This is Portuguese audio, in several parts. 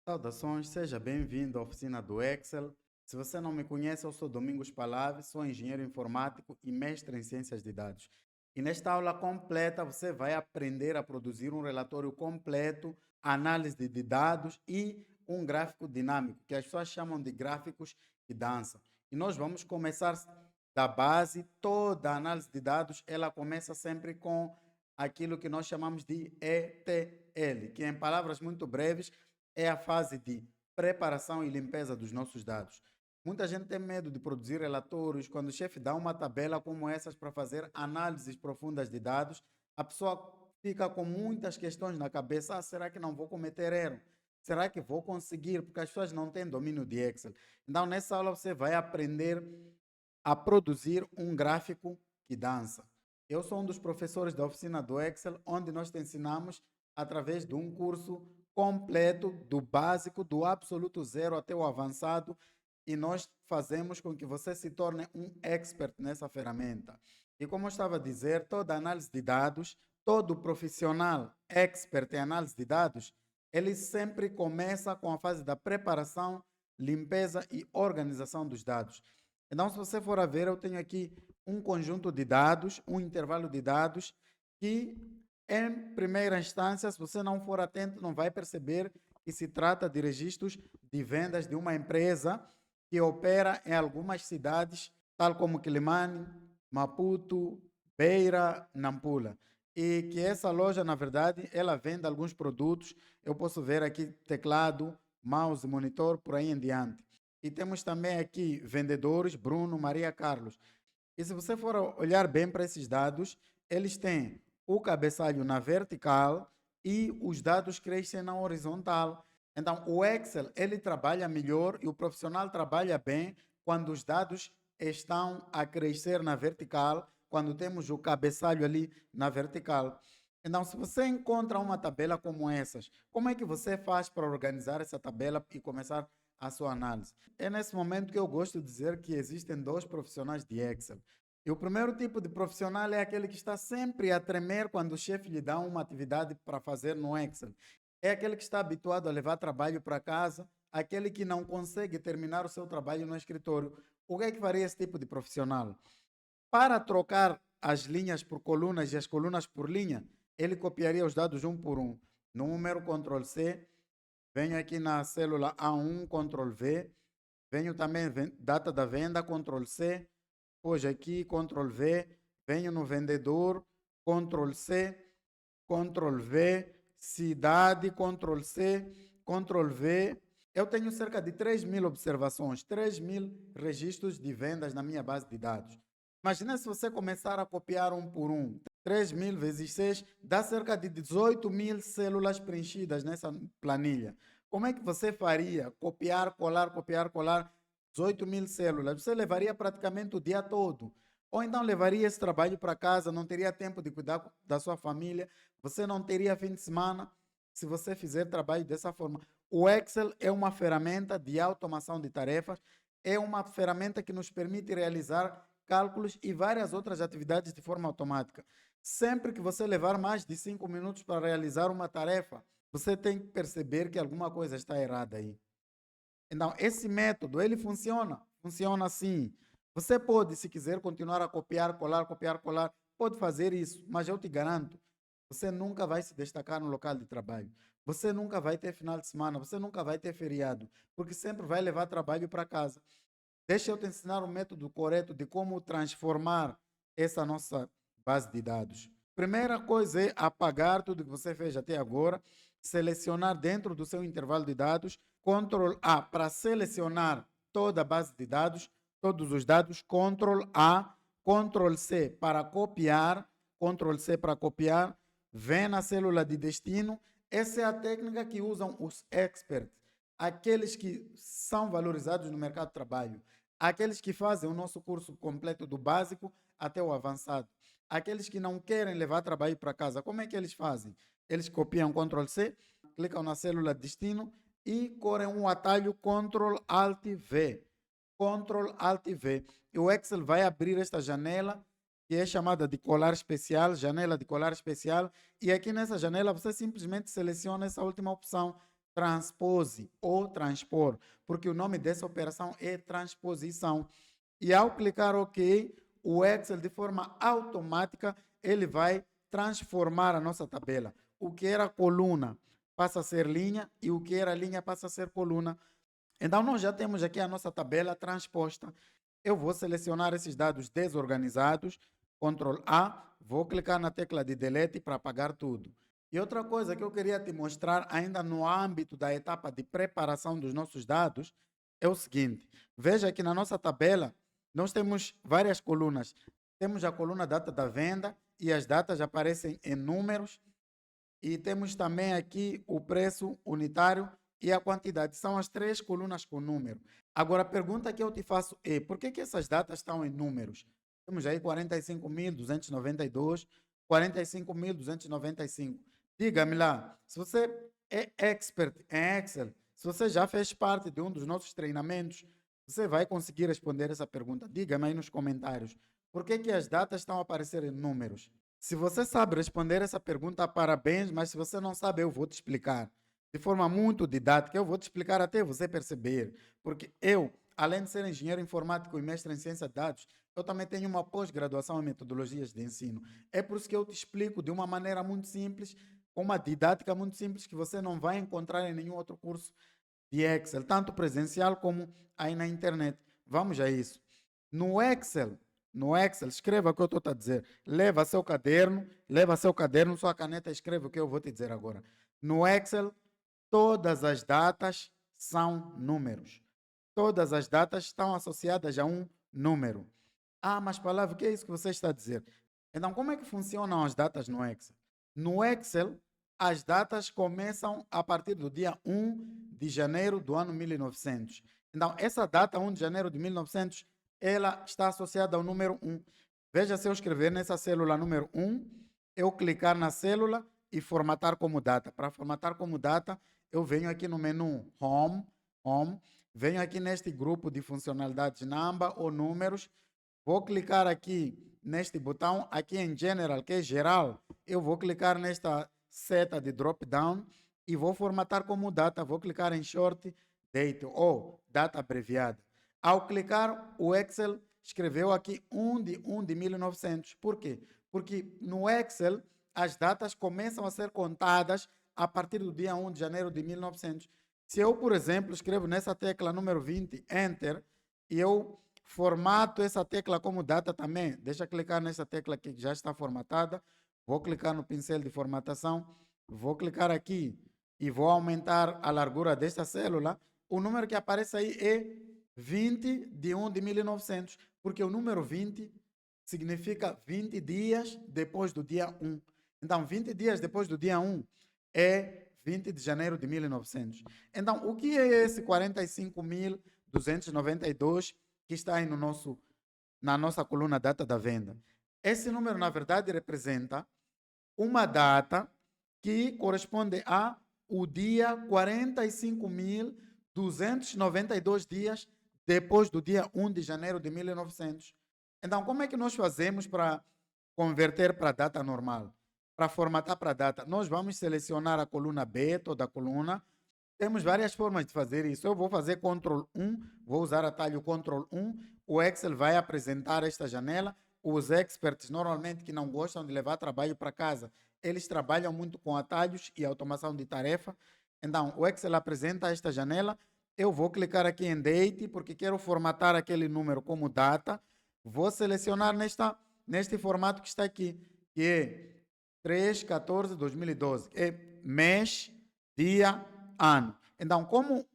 Saudações, seja bem-vindo à oficina do Excel. Se você não me conhece, eu sou Domingos Palave, sou engenheiro informático e mestre em ciências de dados. E nesta aula completa você vai aprender a produzir um relatório completo, análise de dados e um gráfico dinâmico, que as pessoas chamam de gráficos de dança. E nós vamos começar da base. Toda a análise de dados, ela começa sempre com aquilo que nós chamamos de ETL, que em palavras muito breves é a fase de preparação e limpeza dos nossos dados. Muita gente tem medo de produzir relatórios. Quando o chefe dá uma tabela como essas para fazer análises profundas de dados, a pessoa fica com muitas questões na cabeça. Será que não vou cometer erro? Será que vou conseguir? Porque as pessoas não têm domínio de Excel. Então, nessa aula, você vai aprender a produzir um gráfico que dança. Eu sou um dos professores da oficina do Excel, onde nós te ensinamos através de um curso completo, do básico, do absoluto zero até o avançado, e nós fazemos com que você se torne um expert nessa ferramenta. E como eu estava a dizer, toda análise de dados, todo profissional expert em análise de dados, ele sempre começa com a fase da preparação, limpeza e organização dos dados. Então, se você for a ver, eu tenho aqui um conjunto de dados, um intervalo de dados, que, em primeira instância, se você não for atento, não vai perceber que se trata de registros de vendas de uma empresa que opera em algumas cidades, tal como Quilimane, Maputo, Beira, Nampula. E que essa loja, na verdade, ela vende alguns produtos. Eu posso ver aqui teclado, mouse, monitor, por aí em diante. E temos também aqui vendedores, Bruno, Maria Carlos. E se você for olhar bem para esses dados, eles têm o cabeçalho na vertical e os dados crescem na horizontal. Então, o Excel, ele trabalha melhor e o profissional trabalha bem quando os dados estão a crescer na vertical, quando temos o cabeçalho ali na vertical. Então, se você encontra uma tabela como essas, como é que você faz para organizar essa tabela e começar a sua análise? É nesse momento que eu gosto de dizer que existem dois profissionais de Excel. E o primeiro tipo de profissional é aquele que está sempre a tremer quando o chefe lhe dá uma atividade para fazer no Excel. É aquele que está habituado a levar trabalho para casa, aquele que não consegue terminar o seu trabalho no escritório. O que é que faria esse tipo de profissional? Para trocar as linhas por colunas e as colunas por linha, ele copiaria os dados um por um. Número, Ctrl C, venho aqui na célula A1, Ctrl V, venho também data da venda, Ctrl C, hoje aqui, Ctrl V, venho no vendedor, Ctrl C, Ctrl V, cidade, Ctrl C, Ctrl V. Eu tenho cerca de 3.000 observações, 3.000 registros de vendas na minha base de dados. Imagina se você começar a copiar um por um. 3.000 vezes 6 dá cerca de 18.000 células preenchidas nessa planilha. Como é que você faria? Copiar, colar 18.000 células. Você levaria praticamente o dia todo. Ou então levaria esse trabalho para casa, não teria tempo de cuidar da sua família, você não teria fim de semana se você fizer trabalho dessa forma. O Excel é uma ferramenta de automação de tarefas, é uma ferramenta que nos permite realizar cálculos e várias outras atividades de forma automática. Sempre que você levar mais de 5 minutos para realizar uma tarefa, você tem que perceber que alguma coisa está errada aí. Então, esse método, ele funciona assim. Você pode, se quiser, continuar a copiar, colar, pode fazer isso, mas eu te garanto, você nunca vai se destacar no local de trabalho. Você nunca vai ter final de semana, você nunca vai ter feriado, porque sempre vai levar trabalho para casa. Deixa eu te ensinar o método correto de como transformar essa nossa base de dados. Primeira coisa é apagar tudo que você fez até agora, selecionar dentro do seu intervalo de dados, Ctrl A para selecionar toda a base de dados, todos os dados, Ctrl A, Ctrl C para copiar, Ctrl C para copiar, vem na célula de destino. Essa é a técnica que usam os experts, aqueles que são valorizados no mercado de trabalho, aqueles que fazem o nosso curso completo do básico até o avançado, aqueles que não querem levar trabalho para casa. Como é que eles fazem? Eles copiam Ctrl C, clicam na célula destino e correm um atalho Ctrl Alt V. Ctrl Alt V. E o Excel vai abrir esta janela que é chamada de colar especial, janela de colar especial, e aqui nessa janela você simplesmente seleciona essa última opção, transpose ou transpor, porque o nome dessa operação é transposição. E ao clicar OK, o Excel, de forma automática, ele vai transformar a nossa tabela. O que era coluna passa a ser linha e o que era linha passa a ser coluna. Então, nós já temos aqui a nossa tabela transposta. Eu vou selecionar esses dados desorganizados, Ctrl A, vou clicar na tecla de Delete para apagar tudo. E outra coisa que eu queria te mostrar, ainda no âmbito da etapa de preparação dos nossos dados, é o seguinte. Veja que na nossa tabela, nós temos várias colunas. Temos a coluna data da venda e as datas aparecem em números. E temos também aqui o preço unitário e a quantidade. São as três colunas com número. Agora, a pergunta que eu te faço é, por que essas datas estão em números? Temos aí 45.292, 45.295. Diga-me lá, se você é expert em Excel, se você já fez parte de um dos nossos treinamentos, você vai conseguir responder essa pergunta. Diga-me aí nos comentários. Por que as datas estão a aparecer em números? Se você sabe responder essa pergunta, parabéns, mas se você não sabe, eu vou te explicar. De forma muito didática, eu vou te explicar até você perceber. Porque eu, além de ser engenheiro informático e mestre em ciência de dados, eu também tenho uma pós-graduação em metodologias de ensino. É por isso que eu te explico de uma maneira muito simples, com uma didática muito simples, que você não vai encontrar em nenhum outro curso de Excel, tanto presencial como aí na internet. Vamos a isso. No Excel, escreva o que eu estou a dizer. Leva seu caderno, sua caneta, escreva o que eu vou te dizer agora. No Excel, todas as datas são números. Todas as datas estão associadas a um número. Ah, mas palavra, o que é isso que você está a dizer? Então, como é que funcionam as datas no Excel? No Excel, as datas começam a partir do dia 1 de janeiro do ano 1900. Então, essa data, 1 de janeiro de 1900, ela está associada ao número 1. Veja, se eu escrever nessa célula número 1, eu clicar na célula e formatar como data. Para formatar como data, eu venho aqui no menu Home, venho aqui neste grupo de funcionalidades Number ou Números, vou clicar aqui neste botão, aqui em General, que é geral, eu vou clicar nesta seta de drop-down e vou formatar como data, vou clicar em Short Date ou data abreviada. Ao clicar, o Excel escreveu aqui 1 de 1900. Por quê? Porque no Excel, as datas começam a ser contadas a partir do dia 1 de janeiro de 1900. Se eu, por exemplo, escrevo nessa tecla número 20, Enter, e eu formato essa tecla como data também, deixa eu clicar nessa tecla que já está formatada, vou clicar no pincel de formatação, vou clicar aqui e vou aumentar a largura desta célula, o número que aparece aí é 20 de 1 de 1900, porque o número 20 significa 20 dias depois do dia 1. Então, 20 dias depois do dia 1 é 20 de janeiro de 1900. Então, o que é esse 45.292 que está aí na nossa coluna data da venda? Esse número, na verdade, representa uma data que corresponde a o dia 45.292 dias depois do dia 1 de janeiro de 1900. Então, como é que nós fazemos para converter para a data normal? Para formatar para a data, nós vamos selecionar a coluna B, toda a coluna. Temos várias formas de fazer isso. Eu vou fazer Ctrl 1, vou usar atalho Ctrl 1. O Excel vai apresentar esta janela. Os experts, normalmente, que não gostam de levar trabalho para casa, eles trabalham muito com atalhos e automação de tarefa. Então, o Excel apresenta esta janela. Eu vou clicar aqui em Date, porque quero formatar aquele número como data. Vou selecionar neste formato que está aqui, que é 3/14/2012. É mês, dia, ano. Então, como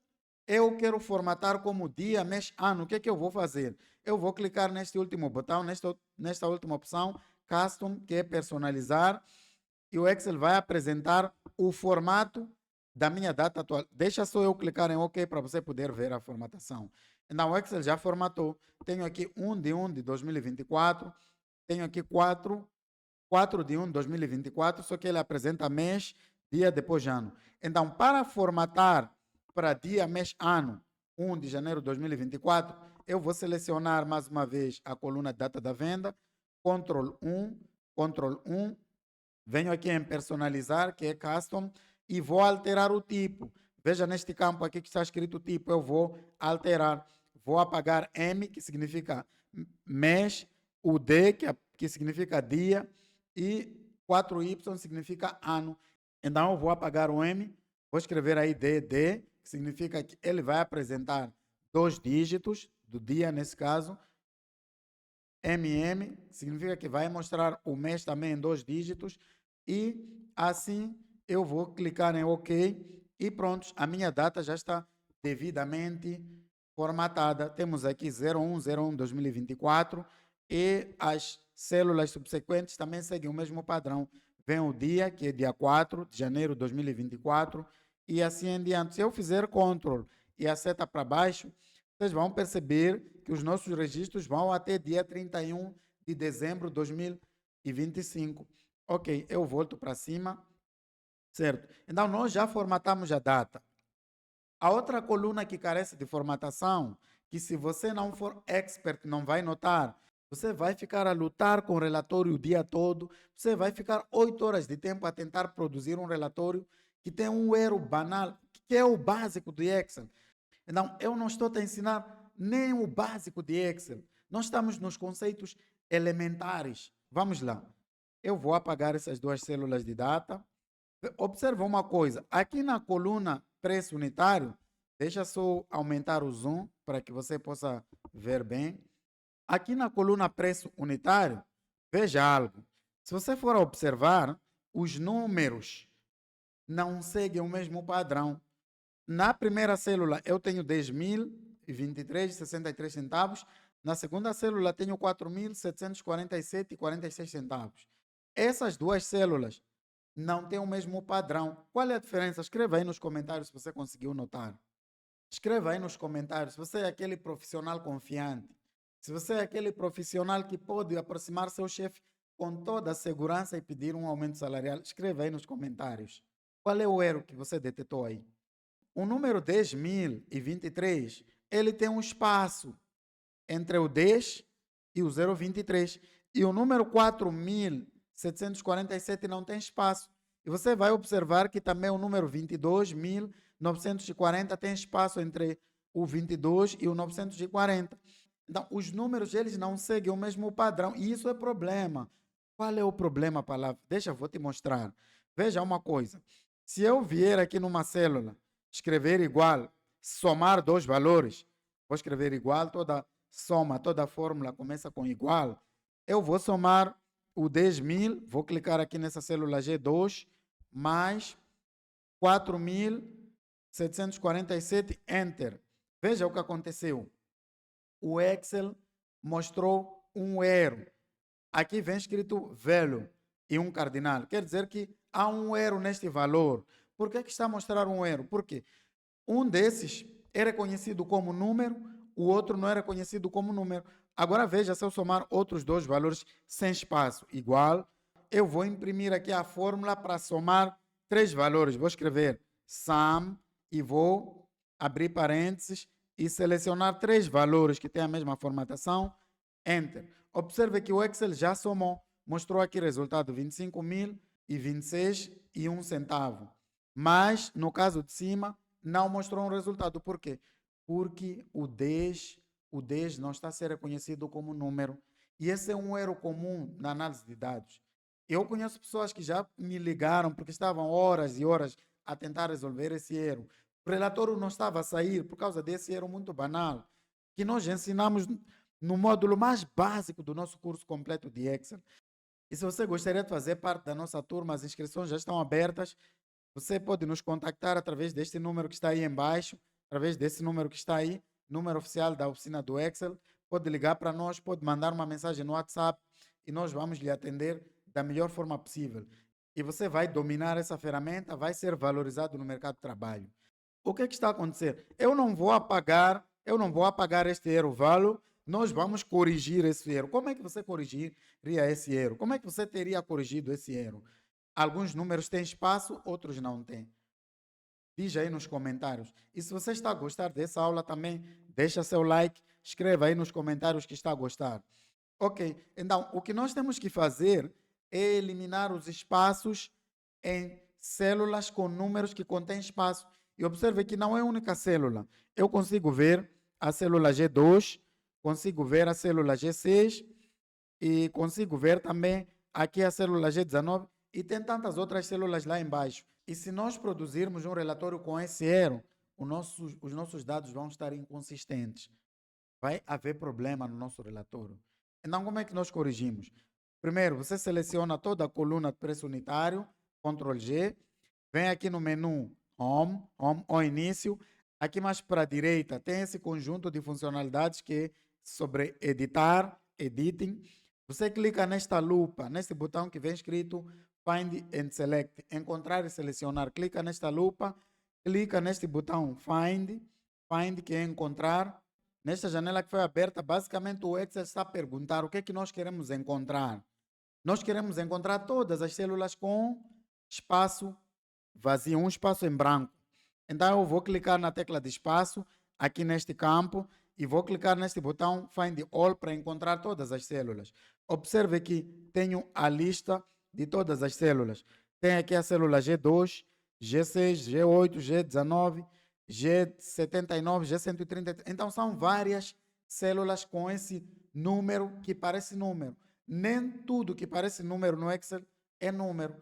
eu quero formatar como dia, mês, ano, o que é que eu vou fazer? Eu vou clicar neste último botão, nesta última opção, Custom, que é personalizar, e o Excel vai apresentar o formato da minha data atual. Deixa só eu clicar em OK para você poder ver a formatação. Então, o Excel já formatou. Tenho aqui 1 de 2024, tenho aqui 4 de 1 de 2024, só que ele apresenta mês, dia, depois ano. Então, para formatar para dia, mês, ano, 1 de janeiro de 2024, eu vou selecionar mais uma vez a coluna data da venda, Ctrl 1, venho aqui em personalizar, que é custom, e vou alterar o tipo. Veja neste campo aqui que está escrito tipo, eu vou alterar. Vou apagar M, que significa mês, o D, que significa dia, e 4Y significa ano. Então, eu vou apagar o M, vou escrever aí DD, que significa que ele vai apresentar 2 dígitos, do dia nesse caso. MM significa que vai mostrar o mês também em 2 dígitos. E assim eu vou clicar em OK e pronto, a minha data já está devidamente formatada. Temos aqui 01/01/2024 e as células subsequentes também seguem o mesmo padrão. Vem o dia, que é dia 4 de janeiro de 2024 e assim em diante. Se eu fizer Ctrl e a seta para baixo, vocês vão perceber que os nossos registros vão até dia 31 de dezembro de 2025. Ok, eu volto para cima, certo? Então, nós já formatamos a data. A outra coluna que carece de formatação, que se você não for expert, não vai notar, você vai ficar a lutar com o relatório o dia todo, você vai ficar 8 horas de tempo a tentar produzir um relatório que tem um erro banal, que é o básico do Excel. Então, eu não estou a ensinar nem o básico de Excel. Nós estamos nos conceitos elementares. Vamos lá. Eu vou apagar essas 2 células de data. Observa uma coisa. Aqui na coluna preço unitário, deixa só aumentar o zoom para que você possa ver bem. Aqui na coluna preço unitário, veja algo. Se você for observar, os números não seguem o mesmo padrão. Na primeira célula eu tenho 10.023,63 centavos. Na segunda célula tenho 4.747,46 centavos. Essas 2 células não têm o mesmo padrão. Qual é a diferença? Escreva aí nos comentários se você conseguiu notar. Escreva aí nos comentários se você é aquele profissional confiante. Se você é aquele profissional que pode aproximar seu chefe com toda a segurança e pedir um aumento salarial. Escreva aí nos comentários. Qual é o erro que você detetou aí? O número 10.023, ele tem um espaço entre o 10 e o 0,23. E o número 4.747 não tem espaço. E você vai observar que também o número 22.940 tem espaço entre o 22 e o 940. Então, os números, eles não seguem o mesmo padrão. E isso é problema. Qual é o problema, palavra? Deixa, eu vou te mostrar. Veja uma coisa. Se eu vier aqui numa célula, escrever igual, somar 2 valores, vou escrever igual, toda soma, toda fórmula começa com igual, eu vou somar o 10.000, vou clicar aqui nessa célula G2, mais 4.747, Enter. Veja o que aconteceu. O Excel mostrou um erro. Aqui vem escrito value e um cardinal. Quer dizer que há um erro neste valor. Por que está a mostrar um erro? Porque um desses era conhecido como número, o outro não era conhecido como número. Agora veja, se eu somar outros 2 valores sem espaço, igual, eu vou imprimir aqui a fórmula para somar 3 valores. Vou escrever sum e vou abrir parênteses e selecionar 3 valores que têm a mesma formatação. Enter. Observe que o Excel já somou. Mostrou aqui o resultado 25.026,01 centavo. Mas, no caso de cima, não mostrou um resultado. Por quê? Porque o 10 não está a ser reconhecido como número. E esse é um erro comum na análise de dados. Eu conheço pessoas que já me ligaram porque estavam horas e horas a tentar resolver esse erro. O relatório não estava a sair por causa desse erro muito banal, que nós ensinamos no módulo mais básico do nosso curso completo de Excel. E se você gostaria de fazer parte da nossa turma, as inscrições já estão abertas. Você pode nos contactar através deste número que está aí embaixo, através desse número que está aí, número oficial da oficina do Excel. Pode ligar para nós, pode mandar uma mensagem no WhatsApp e nós vamos lhe atender da melhor forma possível. E você vai dominar essa ferramenta, vai ser valorizado no mercado de trabalho. O que está a acontecer? Eu não vou apagar este erro value, nós vamos corrigir esse erro. Como é que você corrigiria esse erro? Como é que você teria corrigido esse erro? Alguns números têm espaço, outros não têm. Diz aí nos comentários. E se você está a gostar dessa aula também, deixa seu like, escreva aí nos comentários que está a gostar. Ok, então o que nós temos que fazer é eliminar os espaços em células com números que contêm espaço. E observe que não é a única célula. Eu consigo ver a célula G2, consigo ver a célula G6 e consigo ver também aqui a célula G19 e tem tantas outras células lá embaixo. E se nós produzirmos um relatório com esse erro, os nossos dados vão estar inconsistentes. Vai haver problema no nosso relatório. Então, como é que nós corrigimos? Primeiro, você seleciona toda a coluna de preço unitário, Ctrl G, vem aqui no menu Home ao início. Aqui mais para a direita tem esse conjunto de funcionalidades que é sobre editar, editing. Você clica nesta lupa, neste botão que vem escrito Find and Select, encontrar e selecionar. Clica nesta lupa, clica neste botão Find que é encontrar. Nesta janela que foi aberta, basicamente o Excel está a perguntar o que é que nós queremos encontrar. Nós queremos encontrar todas as células com espaço vazio, um espaço em branco. Então eu vou clicar na tecla de espaço aqui neste campo e vou clicar neste botão Find All para encontrar todas as células. Observe que tenho a lista de todas as células. Tem aqui a célula G2, G6, G8, G19, G79, G130. Então são várias células com esse número que parece número. Nem tudo que parece número no Excel é número.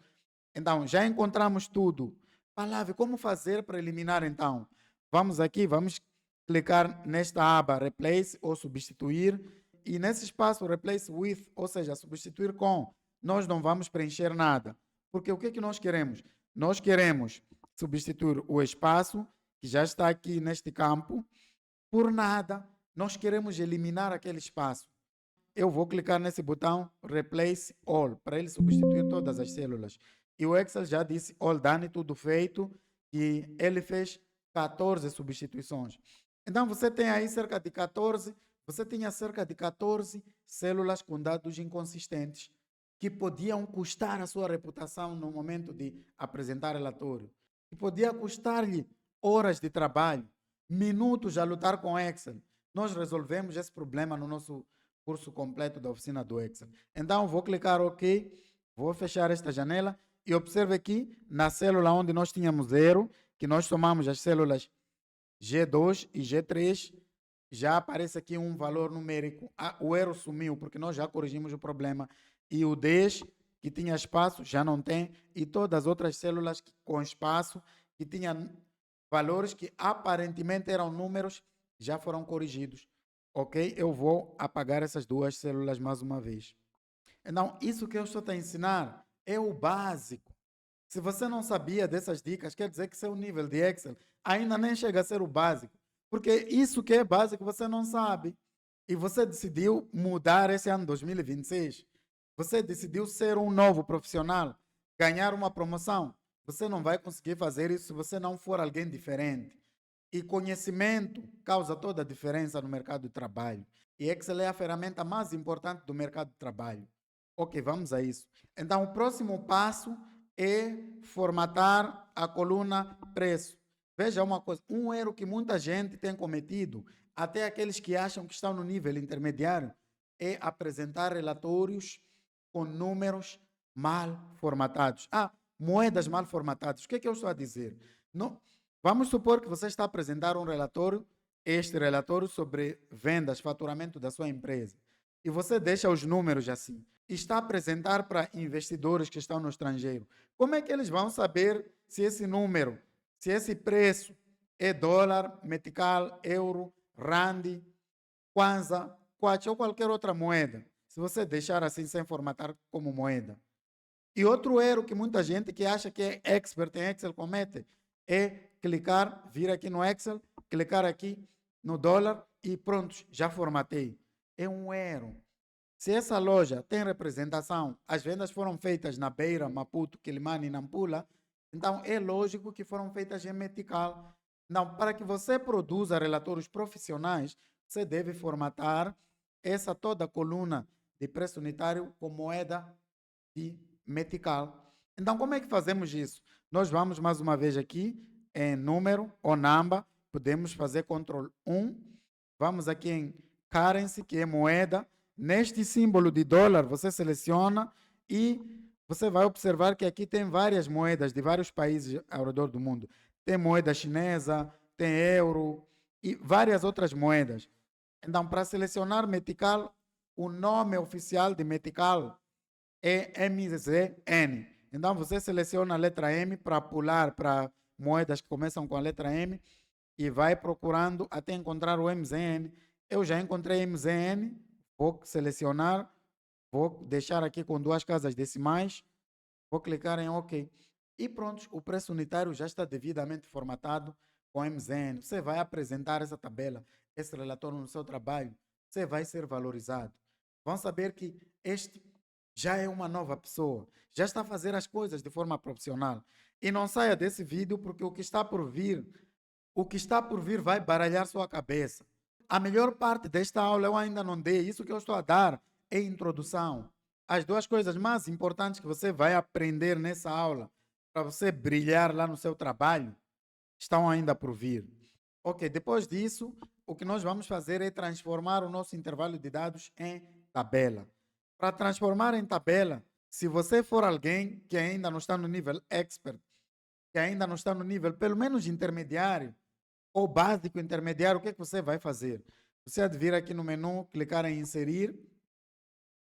Então, já encontramos tudo. Palavra, como fazer para eliminar então? Vamos aqui, vamos clicar nesta aba Replace ou substituir. E nesse espaço Replace with, ou seja, substituir com, nós não vamos preencher nada. Porque o que é que nós queremos? Nós queremos substituir o espaço, que já está aqui neste campo, por nada. Nós queremos eliminar aquele espaço. Eu vou clicar nesse botão Replace All, para ele substituir todas as células. E o Excel já disse all done, tudo feito, e ele fez 14 substituições. Então, você tem aí cerca de 14, você tinha cerca de 14 células com dados inconsistentes, que podiam custar a sua reputação no momento de apresentar relatório, que podia custar-lhe horas de trabalho, minutos a lutar com o Excel. Nós resolvemos esse problema no nosso curso completo da oficina do Excel. Então, vou clicar OK, vou fechar esta janela e observe aqui na célula onde nós tínhamos 0, que nós tomamos as células G2 e G3, já aparece aqui um valor numérico. O erro sumiu, porque nós já corrigimos o problema. E o 10, que tinha espaço, já não tem. E todas as outras células com espaço, que tinham valores que aparentemente eram números, já foram corrigidos. Ok? Eu vou apagar essas duas células mais uma vez. Então, isso que eu estou a ensinar é o básico. Se você não sabia dessas dicas, quer dizer que seu nível de Excel ainda nem chega a ser o básico. Porque isso que é básico você não sabe. E você decidiu mudar esse ano 2026. Você decidiu ser um novo profissional, ganhar uma promoção. Você não vai conseguir fazer isso se você não for alguém diferente. E conhecimento causa toda a diferença no mercado de trabalho. E Excel é a ferramenta mais importante do mercado de trabalho. Ok, vamos a isso. Então, o próximo passo é formatar a coluna preço. Veja uma coisa, um erro que muita gente tem cometido, até aqueles que acham que estão no nível intermediário, é apresentar relatórios com números mal formatados. Moedas mal formatadas. O que é que eu estou a dizer? Não, vamos supor que você está a apresentar um relatório, este relatório sobre vendas, faturamento da sua empresa, e você deixa os números assim. Está a apresentar para investidores que estão no estrangeiro. Como é que eles vão saber se esse número, se esse preço é dólar, metical, euro, rand, kwanza, kwacha ou qualquer outra moeda? Se você deixar assim sem formatar como moeda. E outro erro que muita gente que acha que é expert em Excel comete é clicar, vir aqui no Excel, clicar aqui no dólar e pronto, já formatei. É um erro. Se essa loja tem representação, as vendas foram feitas na Beira, Maputo, Quilimane e Nampula, então é lógico que foram feitas em metical. Não, para que você produza relatórios profissionais, você deve formatar essa toda a coluna de preço unitário com moeda de metical. Então, como é que fazemos isso? Nós vamos mais uma vez aqui em número ou number, podemos fazer Ctrl 1, vamos aqui em currency, que é moeda. Neste símbolo de dólar, você seleciona e você vai observar que aqui tem várias moedas de vários países ao redor do mundo. tem moeda chinesa, tem euro e várias outras moedas. Então, para selecionar Metical, o nome oficial de Metical é MZN. Então, você seleciona a letra M para pular para moedas que começam com a letra M e vai procurando até encontrar o MZN. Eu já encontrei MZN, vou selecionar, vou deixar aqui com duas casas decimais, vou clicar em OK. E pronto, o preço unitário já está devidamente formatado com MZN. Você vai apresentar essa tabela, esse relatório no seu trabalho, você vai ser valorizado. Vão saber que este já é uma nova pessoa, já está a fazer as coisas de forma profissional. E não saia desse vídeo porque o que está por vir vai baralhar sua cabeça. A melhor parte desta aula eu ainda não dei, isso que eu estou a dar é introdução. As duas coisas mais importantes que você vai aprender nessa aula para você brilhar lá no seu trabalho estão ainda por vir. Ok, depois disso, o que nós vamos fazer é transformar o nosso intervalo de dados em tabela. Para transformar em tabela, se você for alguém que ainda não está no nível expert, que ainda não está no nível pelo menos intermediário ou básico intermediário, o que é que você vai fazer? Você há de vir aqui no menu, clicar em inserir,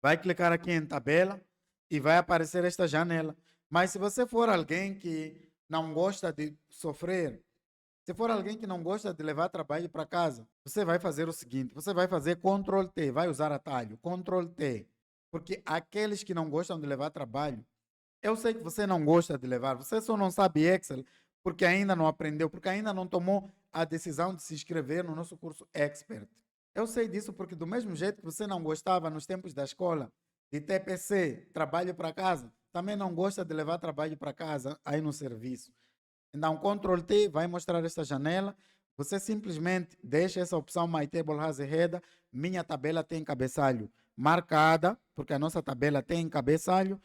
vai clicar aqui em tabela e vai aparecer esta janela. Mas se você for alguém que não gosta de sofrer, se for alguém que não gosta de levar trabalho para casa, você vai fazer o seguinte, você vai fazer Ctrl T, vai usar atalho, Ctrl T, porque aqueles que não gostam de levar trabalho, eu sei que você não gosta de levar, você só não sabe Excel porque ainda não aprendeu, porque ainda não tomou a decisão de se inscrever no nosso curso Expert. Eu sei disso porque do mesmo jeito que você não gostava nos tempos da escola de TPC, trabalho para casa, também não gosta de levar trabalho para casa aí no serviço. Então, Ctrl T vai mostrar esta janela. Você simplesmente deixa essa opção My Table has a header. Minha tabela tem cabeçalho marcada, porque a nossa tabela tem cabeçalho,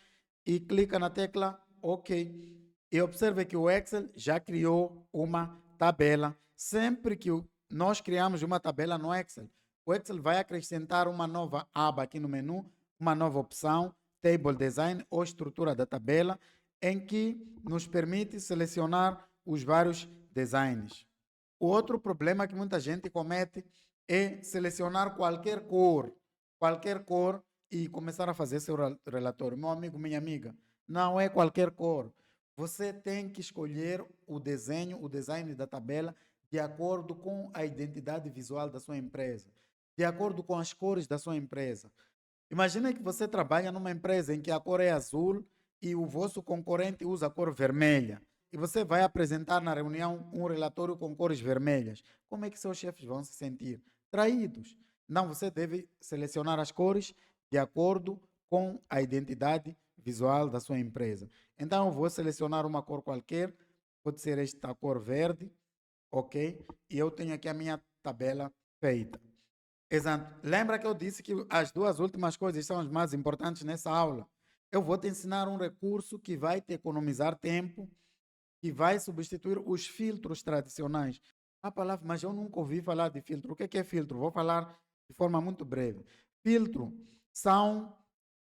e clica na tecla OK. E observe que o Excel já criou uma tabela. Sempre que nós criamos uma tabela no Excel, o Excel vai acrescentar uma nova aba aqui no menu, uma nova opção, Table Design ou estrutura da tabela, em que nos permite selecionar os vários designs. O outro problema que muita gente comete é selecionar qualquer cor e começar a fazer seu relatório. Meu amigo, minha amiga, não é qualquer cor. Você tem que escolher o design da tabela de acordo com a identidade visual da sua empresa, de acordo com as cores da sua empresa. Imagina que você trabalha numa empresa em que a cor é azul e o vosso concorrente usa a cor vermelha. E você vai apresentar na reunião um relatório com cores vermelhas. Como é que seus chefes vão se sentir? Traídos. Não, você deve selecionar as cores de acordo com a identidade visual da sua empresa. Então, eu vou selecionar uma cor qualquer, pode ser esta cor verde, ok? E eu tenho aqui a minha tabela feita. Exato. Lembra que eu disse que as duas últimas coisas são as mais importantes nessa aula? Eu vou te ensinar um recurso que vai te economizar tempo, que vai substituir os filtros tradicionais. A palavra, mas eu nunca ouvi falar de filtro. O que é filtro? Vou falar de forma muito breve. Filtro são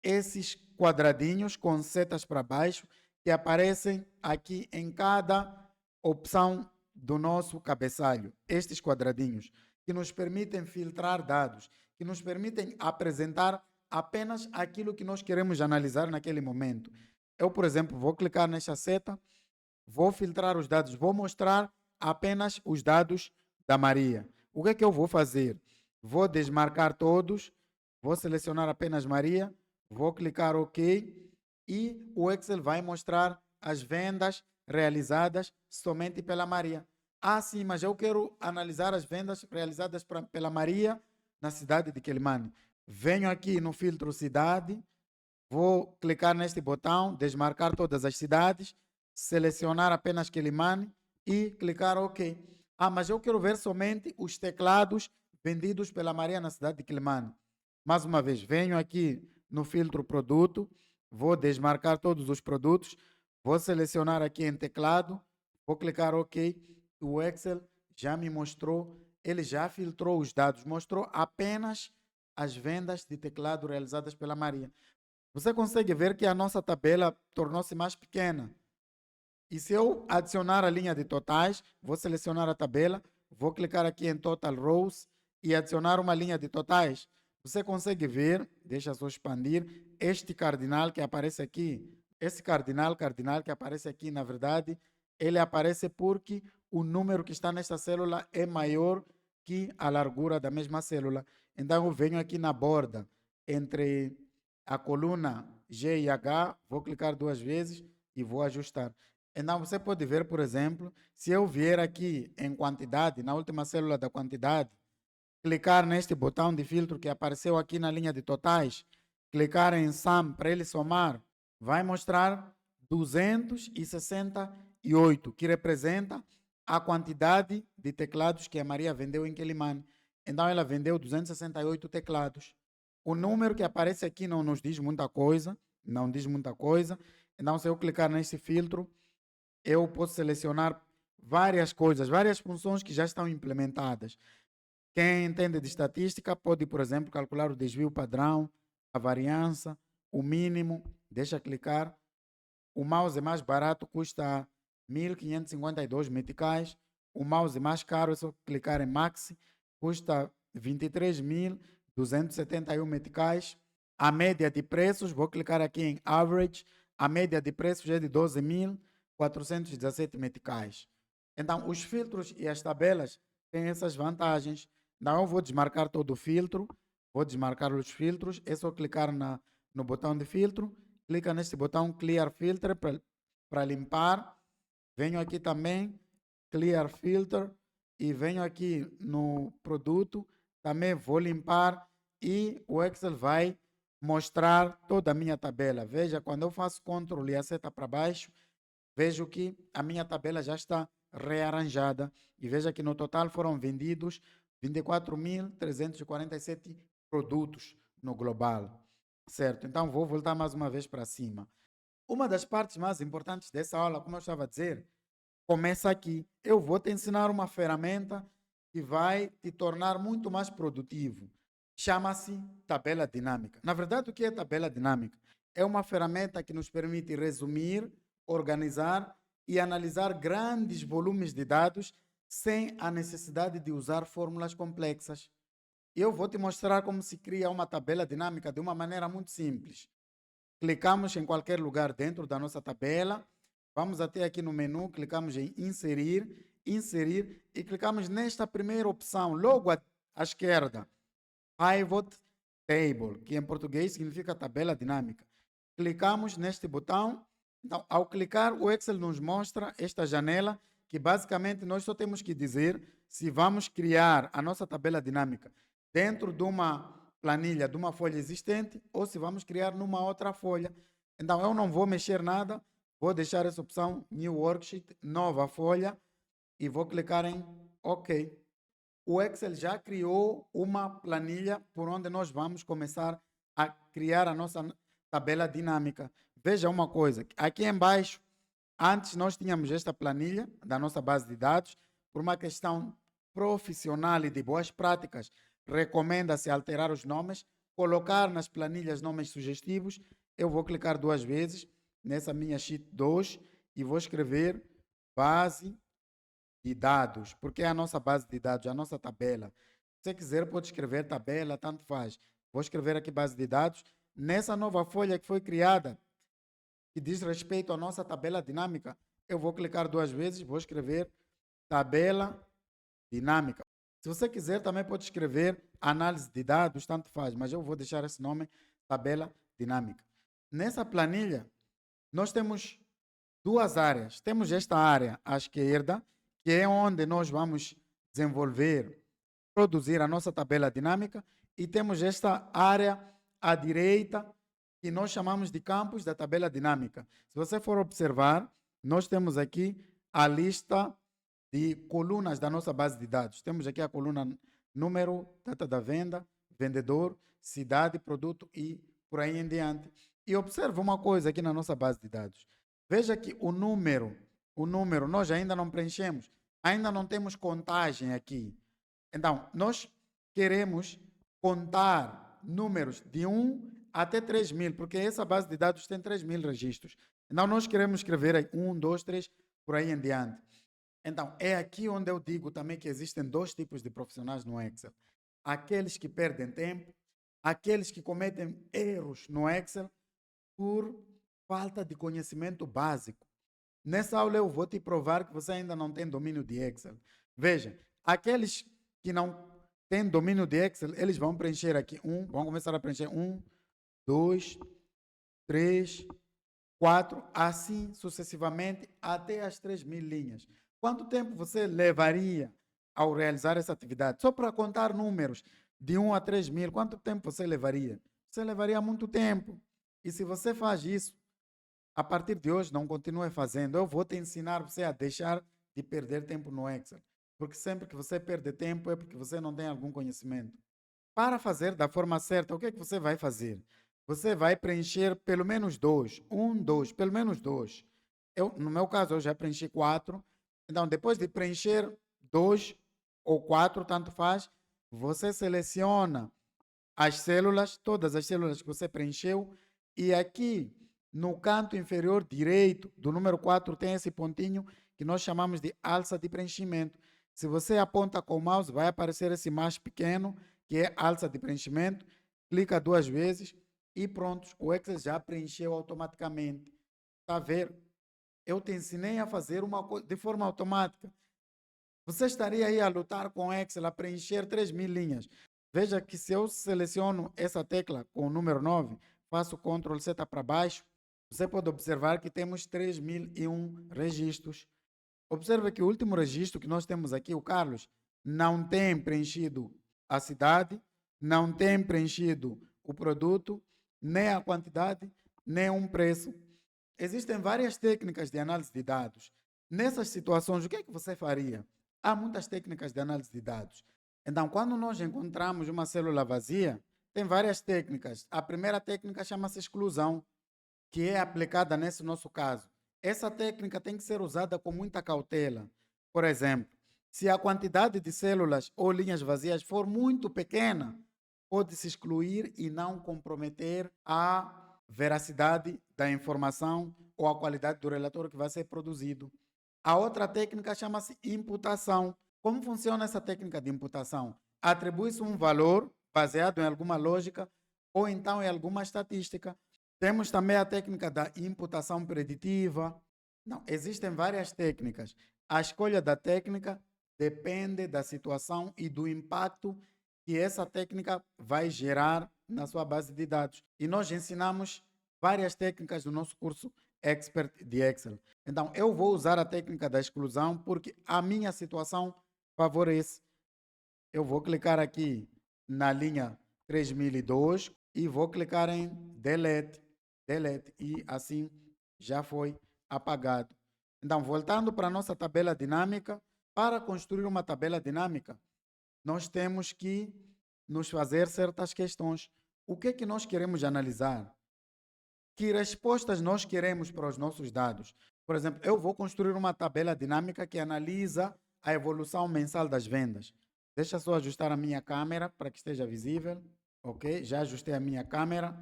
esses quadradinhos com setas para baixo que aparecem aqui em cada opção do nosso cabeçalho. Estes quadradinhos que nos permitem filtrar dados, que nos permitem apresentar apenas aquilo que nós queremos analisar naquele momento. Eu, por exemplo, vou clicar nesta seta, vou filtrar os dados, vou mostrar apenas os dados da Maria. O que é que eu vou fazer? Vou desmarcar todos, vou selecionar apenas Maria, vou clicar OK e o Excel vai mostrar as vendas realizadas somente pela Maria. Ah, sim, mas eu quero analisar as vendas realizadas pela Maria na cidade de Quelimane. Venho aqui no filtro cidade, vou clicar neste botão, desmarcar todas as cidades, selecionar apenas Quelimane e clicar OK. Ah, mas eu quero ver somente os teclados vendidos pela Maria na cidade de Quelimane. Mais uma vez, venho aqui no filtro produto, vou desmarcar todos os produtos, vou selecionar aqui em teclado, vou clicar OK. O Excel já me mostrou, ele já filtrou os dados, mostrou apenas as vendas de teclado realizadas pela Maria. Você consegue ver que a nossa tabela tornou-se mais pequena. E se eu adicionar a linha de totais, vou selecionar a tabela, vou clicar aqui em Total Rows e adicionar uma linha de totais. Você consegue ver, deixa só expandir, este cardinal que aparece aqui. Esse cardinal que aparece aqui, na verdade, ele aparece porque o número que está nesta célula é maior que a largura da mesma célula. Então, eu venho aqui na borda, entre a coluna G e H, vou clicar duas vezes e vou ajustar. Então, você pode ver, por exemplo, se eu vier aqui em quantidade, na última célula da quantidade, clicar neste botão de filtro que apareceu aqui na linha de totais, clicar em Sum para ele somar, vai mostrar 268, que representa a quantidade de teclados que a Maria vendeu em Quelimane. Então, ela vendeu 268 teclados. O número que aparece aqui não nos diz muita coisa, não diz muita coisa. Então, se eu clicar nesse filtro, eu posso selecionar várias coisas, várias funções que já estão implementadas. Quem entende de estatística pode, por exemplo, calcular o desvio padrão, a variância, o mínimo. Deixa clicar. O mouse mais barato custa 1.552 meticais. O mouse mais caro, é só clicar em Maxi, custa 23.271 meticais. A média de preços, vou clicar aqui em Average. A média de preços é de 12.417 meticais. Então, os filtros e as tabelas têm essas vantagens. Então, eu vou desmarcar todo o filtro. Vou desmarcar os filtros. É só clicar no botão de filtro. Clica neste botão Clear Filter para limpar. Venho aqui também, Clear Filter. E venho aqui no produto. Também vou limpar. E o Excel vai mostrar toda a minha tabela. Veja, quando eu faço Ctrl e a seta para baixo, vejo que a minha tabela já está rearranjada. E veja que no total foram vendidos 24.347 produtos no global. Certo? Então, vou voltar mais uma vez para cima. Uma das partes mais importantes dessa aula, como eu estava a dizer, começa aqui. Eu vou te ensinar uma ferramenta que vai te tornar muito mais produtivo. Chama-se tabela dinâmica. Na verdade, o que é tabela dinâmica? É uma ferramenta que nos permite resumir, organizar e analisar grandes volumes de dados sem a necessidade de usar fórmulas complexas. Eu vou te mostrar como se cria uma tabela dinâmica de uma maneira muito simples. Clicamos em qualquer lugar dentro da nossa tabela, vamos até aqui no menu, clicamos em inserir, inserir e clicamos nesta primeira opção, logo à esquerda, Pivot Table, que em português significa tabela dinâmica. Clicamos neste botão, então ao clicar o Excel nos mostra esta janela que basicamente nós só temos que dizer se vamos criar a nossa tabela dinâmica dentro de uma planilha, de uma folha existente, ou se vamos criar numa outra folha. Então, eu não vou mexer nada, vou deixar essa opção New Worksheet, nova folha, e vou clicar em OK. O Excel já criou uma planilha por onde nós vamos começar a criar a nossa tabela dinâmica. Veja uma coisa, aqui embaixo, antes nós tínhamos esta planilha da nossa base de dados, por uma questão profissional e de boas práticas, recomenda-se alterar os nomes, colocar nas planilhas nomes sugestivos. Eu vou clicar duas vezes nessa minha sheet 2 e vou escrever base de dados, porque é a nossa base de dados, a nossa tabela. Se você quiser, pode escrever tabela, tanto faz. Vou escrever aqui base de dados. Nessa nova folha que foi criada, que diz respeito à nossa tabela dinâmica, eu vou clicar duas vezes, vou escrever tabela dinâmica. Se você quiser, também pode escrever análise de dados, tanto faz, mas eu vou deixar esse nome, tabela dinâmica. Nessa planilha, nós temos duas áreas. Temos esta área à esquerda, que é onde nós vamos desenvolver, produzir a nossa tabela dinâmica, e temos esta área à direita, que nós chamamos de campos da tabela dinâmica. Se você for observar, nós temos aqui a lista de colunas da nossa base de dados. Temos aqui a coluna número, data da venda, vendedor, cidade, produto e por aí em diante. E observe uma coisa aqui na nossa base de dados. Veja que o número nós ainda não preenchemos, ainda não temos contagem aqui. Então, nós queremos contar números de 1 até 3.000, porque essa base de dados tem 3.000 registros. Então, nós queremos escrever aí 1, 2, 3, por aí em diante. Então, é aqui onde eu digo também que existem dois tipos de profissionais no Excel. Aqueles que perdem tempo, aqueles que cometem erros no Excel por falta de conhecimento básico. Nessa aula eu vou te provar que você ainda não tem domínio de Excel. Veja, aqueles que não têm domínio de Excel, eles vão preencher aqui vão começar a preencher 1, 2, 3, 4, assim sucessivamente até as 3.000 linhas. Quanto tempo você levaria ao realizar essa atividade? Só para contar números de 1 a 3.000, quanto tempo você levaria? Você levaria muito tempo. E se você faz isso, a partir de hoje, não continue fazendo. Eu vou te ensinar você a deixar de perder tempo no Excel. Porque sempre que você perde tempo é porque você não tem algum conhecimento. Para fazer da forma certa, o que é que você vai fazer? Você vai preencher pelo menos dois. Pelo menos dois. No meu caso, eu já preenchi 4. Então, depois de preencher 2 ou 4, tanto faz, você seleciona as células, todas as células que você preencheu, e aqui no canto inferior direito do número 4 tem esse pontinho que nós chamamos de alça de preenchimento. Se você aponta com o mouse, vai aparecer esse mais pequeno, que é alça de preenchimento. Clica 2 vezes e pronto, o Excel já preencheu automaticamente. Está a ver? Eu te ensinei a fazer uma coisa de forma automática. Você estaria aí a lutar com o Excel, a preencher 3.000 linhas. Veja que se eu seleciono essa tecla com o número 9, faço Ctrl Z para baixo, você pode observar que temos 3.001 registros. Observe que o último registro que nós temos aqui, o Carlos, não tem preenchido a cidade, não tem preenchido o produto, nem a quantidade, nem um preço. Existem várias técnicas de análise de dados. Nessas situações, o que é que você faria? Há muitas técnicas de análise de dados. Então, quando nós encontramos uma célula vazia, tem várias técnicas. A primeira técnica chama-se exclusão, que é aplicada nesse nosso caso. Essa técnica tem que ser usada com muita cautela. Por exemplo, se a quantidade de células ou linhas vazias for muito pequena, pode-se excluir e não comprometer a veracidade da informação ou a qualidade do relatório que vai ser produzido. A outra técnica chama-se imputação. Como funciona essa técnica de imputação? Atribui-se um valor baseado em alguma lógica ou então em alguma estatística. Temos também a técnica da imputação preditiva. Não, existem várias técnicas. A escolha da técnica depende da situação e do impacto que essa técnica vai gerar na sua base de dados. E nós ensinamos várias técnicas no nosso curso Expert de Excel. Então, eu vou usar a técnica da exclusão porque a minha situação favorece. Eu vou clicar aqui na linha 3002 e vou clicar em Delete. Delete. E assim já foi apagado. Então, voltando para a nossa tabela dinâmica, para construir uma tabela dinâmica, nós temos que nos fazer certas questões. O que é que nós queremos analisar? Que respostas nós queremos para os nossos dados? Por exemplo, eu vou construir uma tabela dinâmica que analisa a evolução mensal das vendas. Deixa só ajustar a minha câmera para que esteja visível. Ok, já ajustei a minha câmera.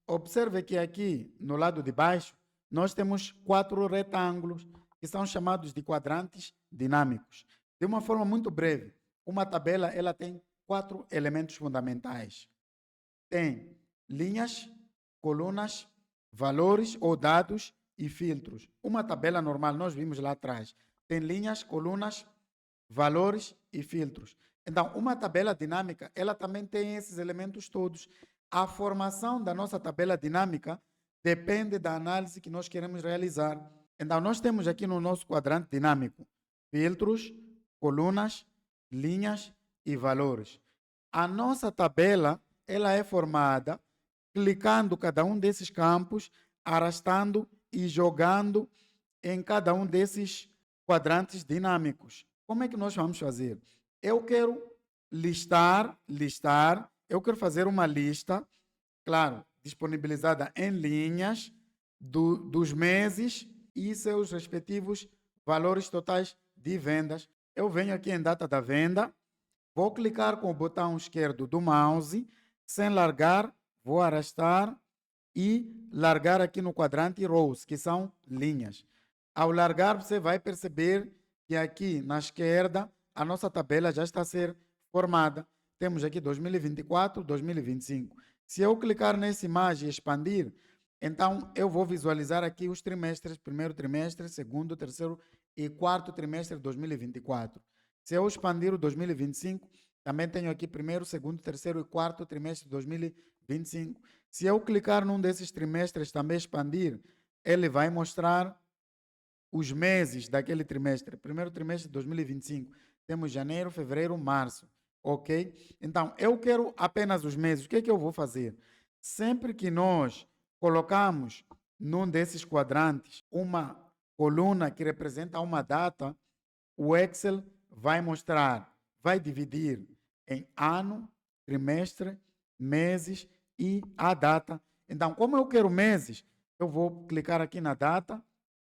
Observe que aqui no lado de baixo nós temos 4 retângulos que são chamados de quadrantes dinâmicos. De uma forma muito breve, uma tabela ela tem 4 elementos fundamentais. Tem linhas, colunas, valores ou dados e filtros. Uma tabela normal, nós vimos lá atrás, tem linhas, colunas, valores e filtros. Então, uma tabela dinâmica, ela também tem esses elementos todos. A formação da nossa tabela dinâmica depende da análise que nós queremos realizar. Então, nós temos aqui no nosso quadrante dinâmico filtros, colunas, linhas e valores. A nossa tabela, ela é formada clicando cada um desses campos, arrastando e jogando em cada um desses quadrantes dinâmicos. Como é que nós vamos fazer? Eu quero listar, eu quero fazer uma lista, claro, disponibilizada em linhas dos meses e seus respectivos valores totais de vendas. Eu venho aqui em data da venda, vou clicar com o botão esquerdo do mouse, sem largar, vou arrastar e largar aqui no quadrante rows, que são linhas. Ao largar, você vai perceber que aqui na esquerda a nossa tabela já está a ser formada. Temos aqui 2024, 2025. Se eu clicar nessa imagem e expandir, então eu vou visualizar aqui os trimestres, primeiro trimestre, segundo, terceiro e quarto trimestre de 2024. Se eu expandir o 2025, também tenho aqui primeiro, segundo, terceiro e quarto trimestre de 2025. Se eu clicar num desses trimestres também expandir, ele vai mostrar os meses daquele trimestre. Primeiro trimestre de 2025. Temos janeiro, fevereiro, março. Ok? Então, eu quero apenas os meses. O que é que eu vou fazer? Sempre que nós colocamos num desses quadrantes uma coluna que representa uma data, o Excel vai mostrar, vai dividir em ano, trimestre, meses e a data. Então, como eu quero meses, eu vou clicar aqui na data,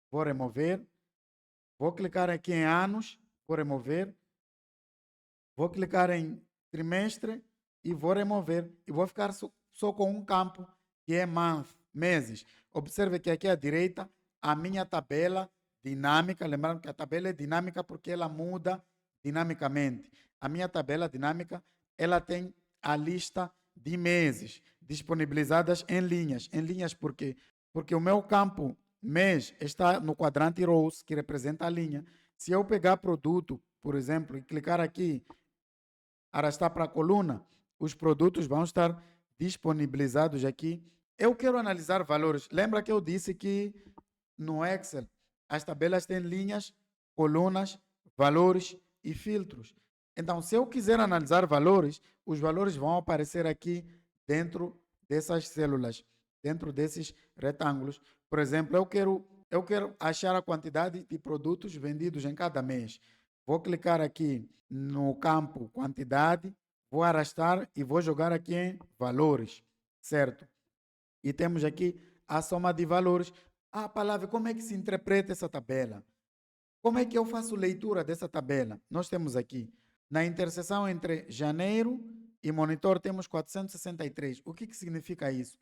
vou remover, vou clicar aqui em anos, vou remover, vou clicar em trimestre e vou remover. E vou ficar só com um campo, que é month, meses. Observe que aqui à direita, a minha tabela dinâmica, lembrando que a tabela é dinâmica porque ela muda dinamicamente. A minha tabela dinâmica, ela tem a lista de meses disponibilizadas em linhas. Em linhas por quê? Porque o meu campo mês está no quadrante rows, que representa a linha. Se eu pegar produto, por exemplo, e clicar aqui, arrastar para a coluna, os produtos vão estar disponibilizados aqui. Eu quero analisar valores. Lembra que eu disse que no Excel as tabelas têm linhas, colunas, valores e filtros. Então, se eu quiser analisar valores, os valores vão aparecer aqui dentro dessas células, dentro desses retângulos. Por exemplo, eu quero achar a quantidade de produtos vendidos em cada mês. Vou clicar aqui no campo quantidade, vou arrastar e vou jogar aqui em valores, certo? E temos aqui a soma de valores. A palavra, como é que se interpreta essa tabela? Como é que eu faço leitura dessa tabela? Nós temos aqui, na interseção entre janeiro e monitor, temos 463. O que significa isso?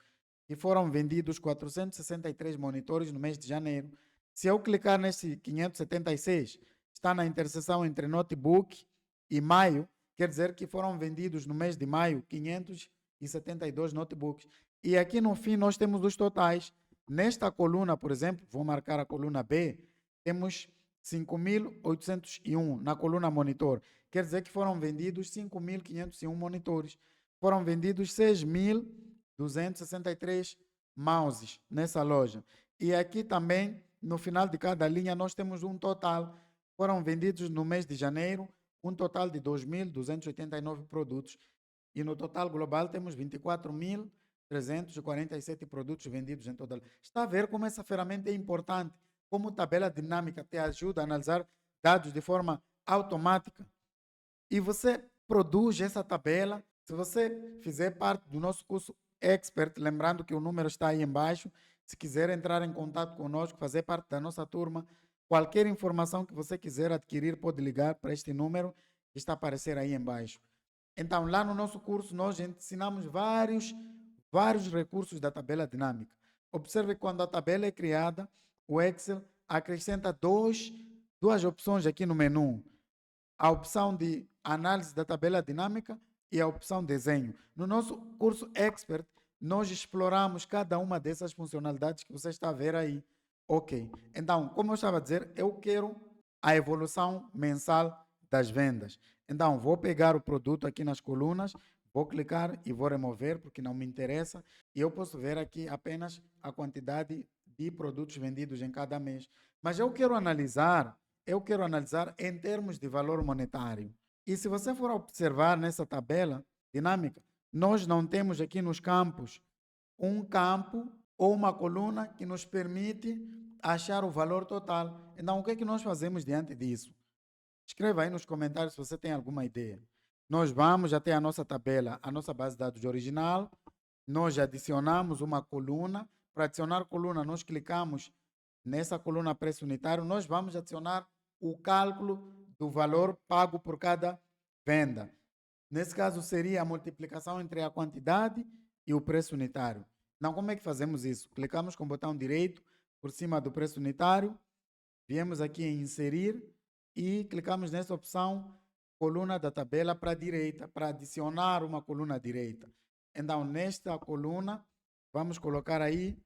Que foram vendidos 463 monitores no mês de janeiro. Se eu clicar nesse 576, está na interseção entre notebook e maio, quer dizer que foram vendidos no mês de maio 572 notebooks. E aqui no fim nós temos os totais. Nesta coluna, por exemplo, vou marcar a coluna B, temos 5.801 na coluna monitor. Quer dizer que foram vendidos 5.501 monitores. Foram vendidos 6.263 mouses nessa loja. E aqui também, no final de cada linha, nós temos um total. Foram vendidos no mês de janeiro um total de 2.289 produtos. E no total global temos 24.347 produtos vendidos em total. Está a ver como essa ferramenta é importante? Como tabela dinâmica te ajuda a analisar dados de forma automática. E você produz essa tabela. Se você fizer parte do nosso curso Expert, lembrando que o número está aí embaixo, se quiser entrar em contato conosco, fazer parte da nossa turma, qualquer informação que você quiser adquirir, pode ligar para este número que está a aparecer aí embaixo. Então, lá no nosso curso, nós ensinamos vários recursos da tabela dinâmica. Observe que quando a tabela é criada, o Excel acrescenta duas opções aqui no menu. A opção de análise da tabela dinâmica e a opção desenho. No nosso curso Expert, nós exploramos cada uma dessas funcionalidades que você está a ver aí. Ok. Então, como eu estava a dizer, eu quero a evolução mensal das vendas. Então, vou pegar o produto aqui nas colunas, vou clicar e vou remover, porque não me interessa. E eu posso ver aqui apenas a quantidade de produtos vendidos em cada mês. Mas eu quero analisar em termos de valor monetário. E se você for observar nessa tabela dinâmica, nós não temos aqui nos campos um campo ou uma coluna que nos permite achar o valor total. Então, o que é que nós fazemos diante disso? Escreva aí nos comentários se você tem alguma ideia. Nós vamos até a nossa tabela, a nossa base de dados original, nós adicionamos uma coluna. Para adicionar coluna, nós clicamos nessa coluna preço unitário, nós vamos adicionar o cálculo do valor pago por cada venda. Nesse caso, seria a multiplicação entre a quantidade e o preço unitário. Então, como é que fazemos isso? Clicamos com o botão direito por cima do preço unitário, viemos aqui em inserir e clicamos nessa opção coluna da tabela para a direita, para adicionar uma coluna à direita. Então, nesta coluna, vamos colocar aí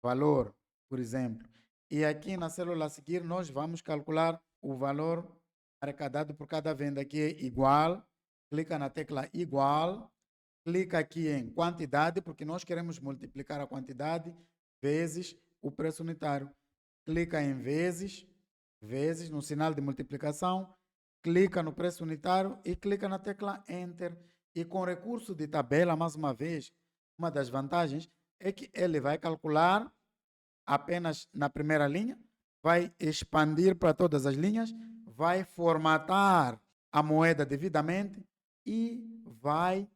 valor, por exemplo. E aqui na célula a seguir, nós vamos calcular o valor arrecadado por cada venda, que é igual. Clica na tecla igual. Clica aqui em quantidade, porque nós queremos multiplicar a quantidade vezes o preço unitário. Clica em vezes, no sinal de multiplicação. Clica no preço unitário e clica na tecla Enter. E com recurso de tabela, mais uma vez, uma das vantagens é que ele vai calcular apenas na primeira linha, vai expandir para todas as linhas, vai formatar a moeda devidamente e vai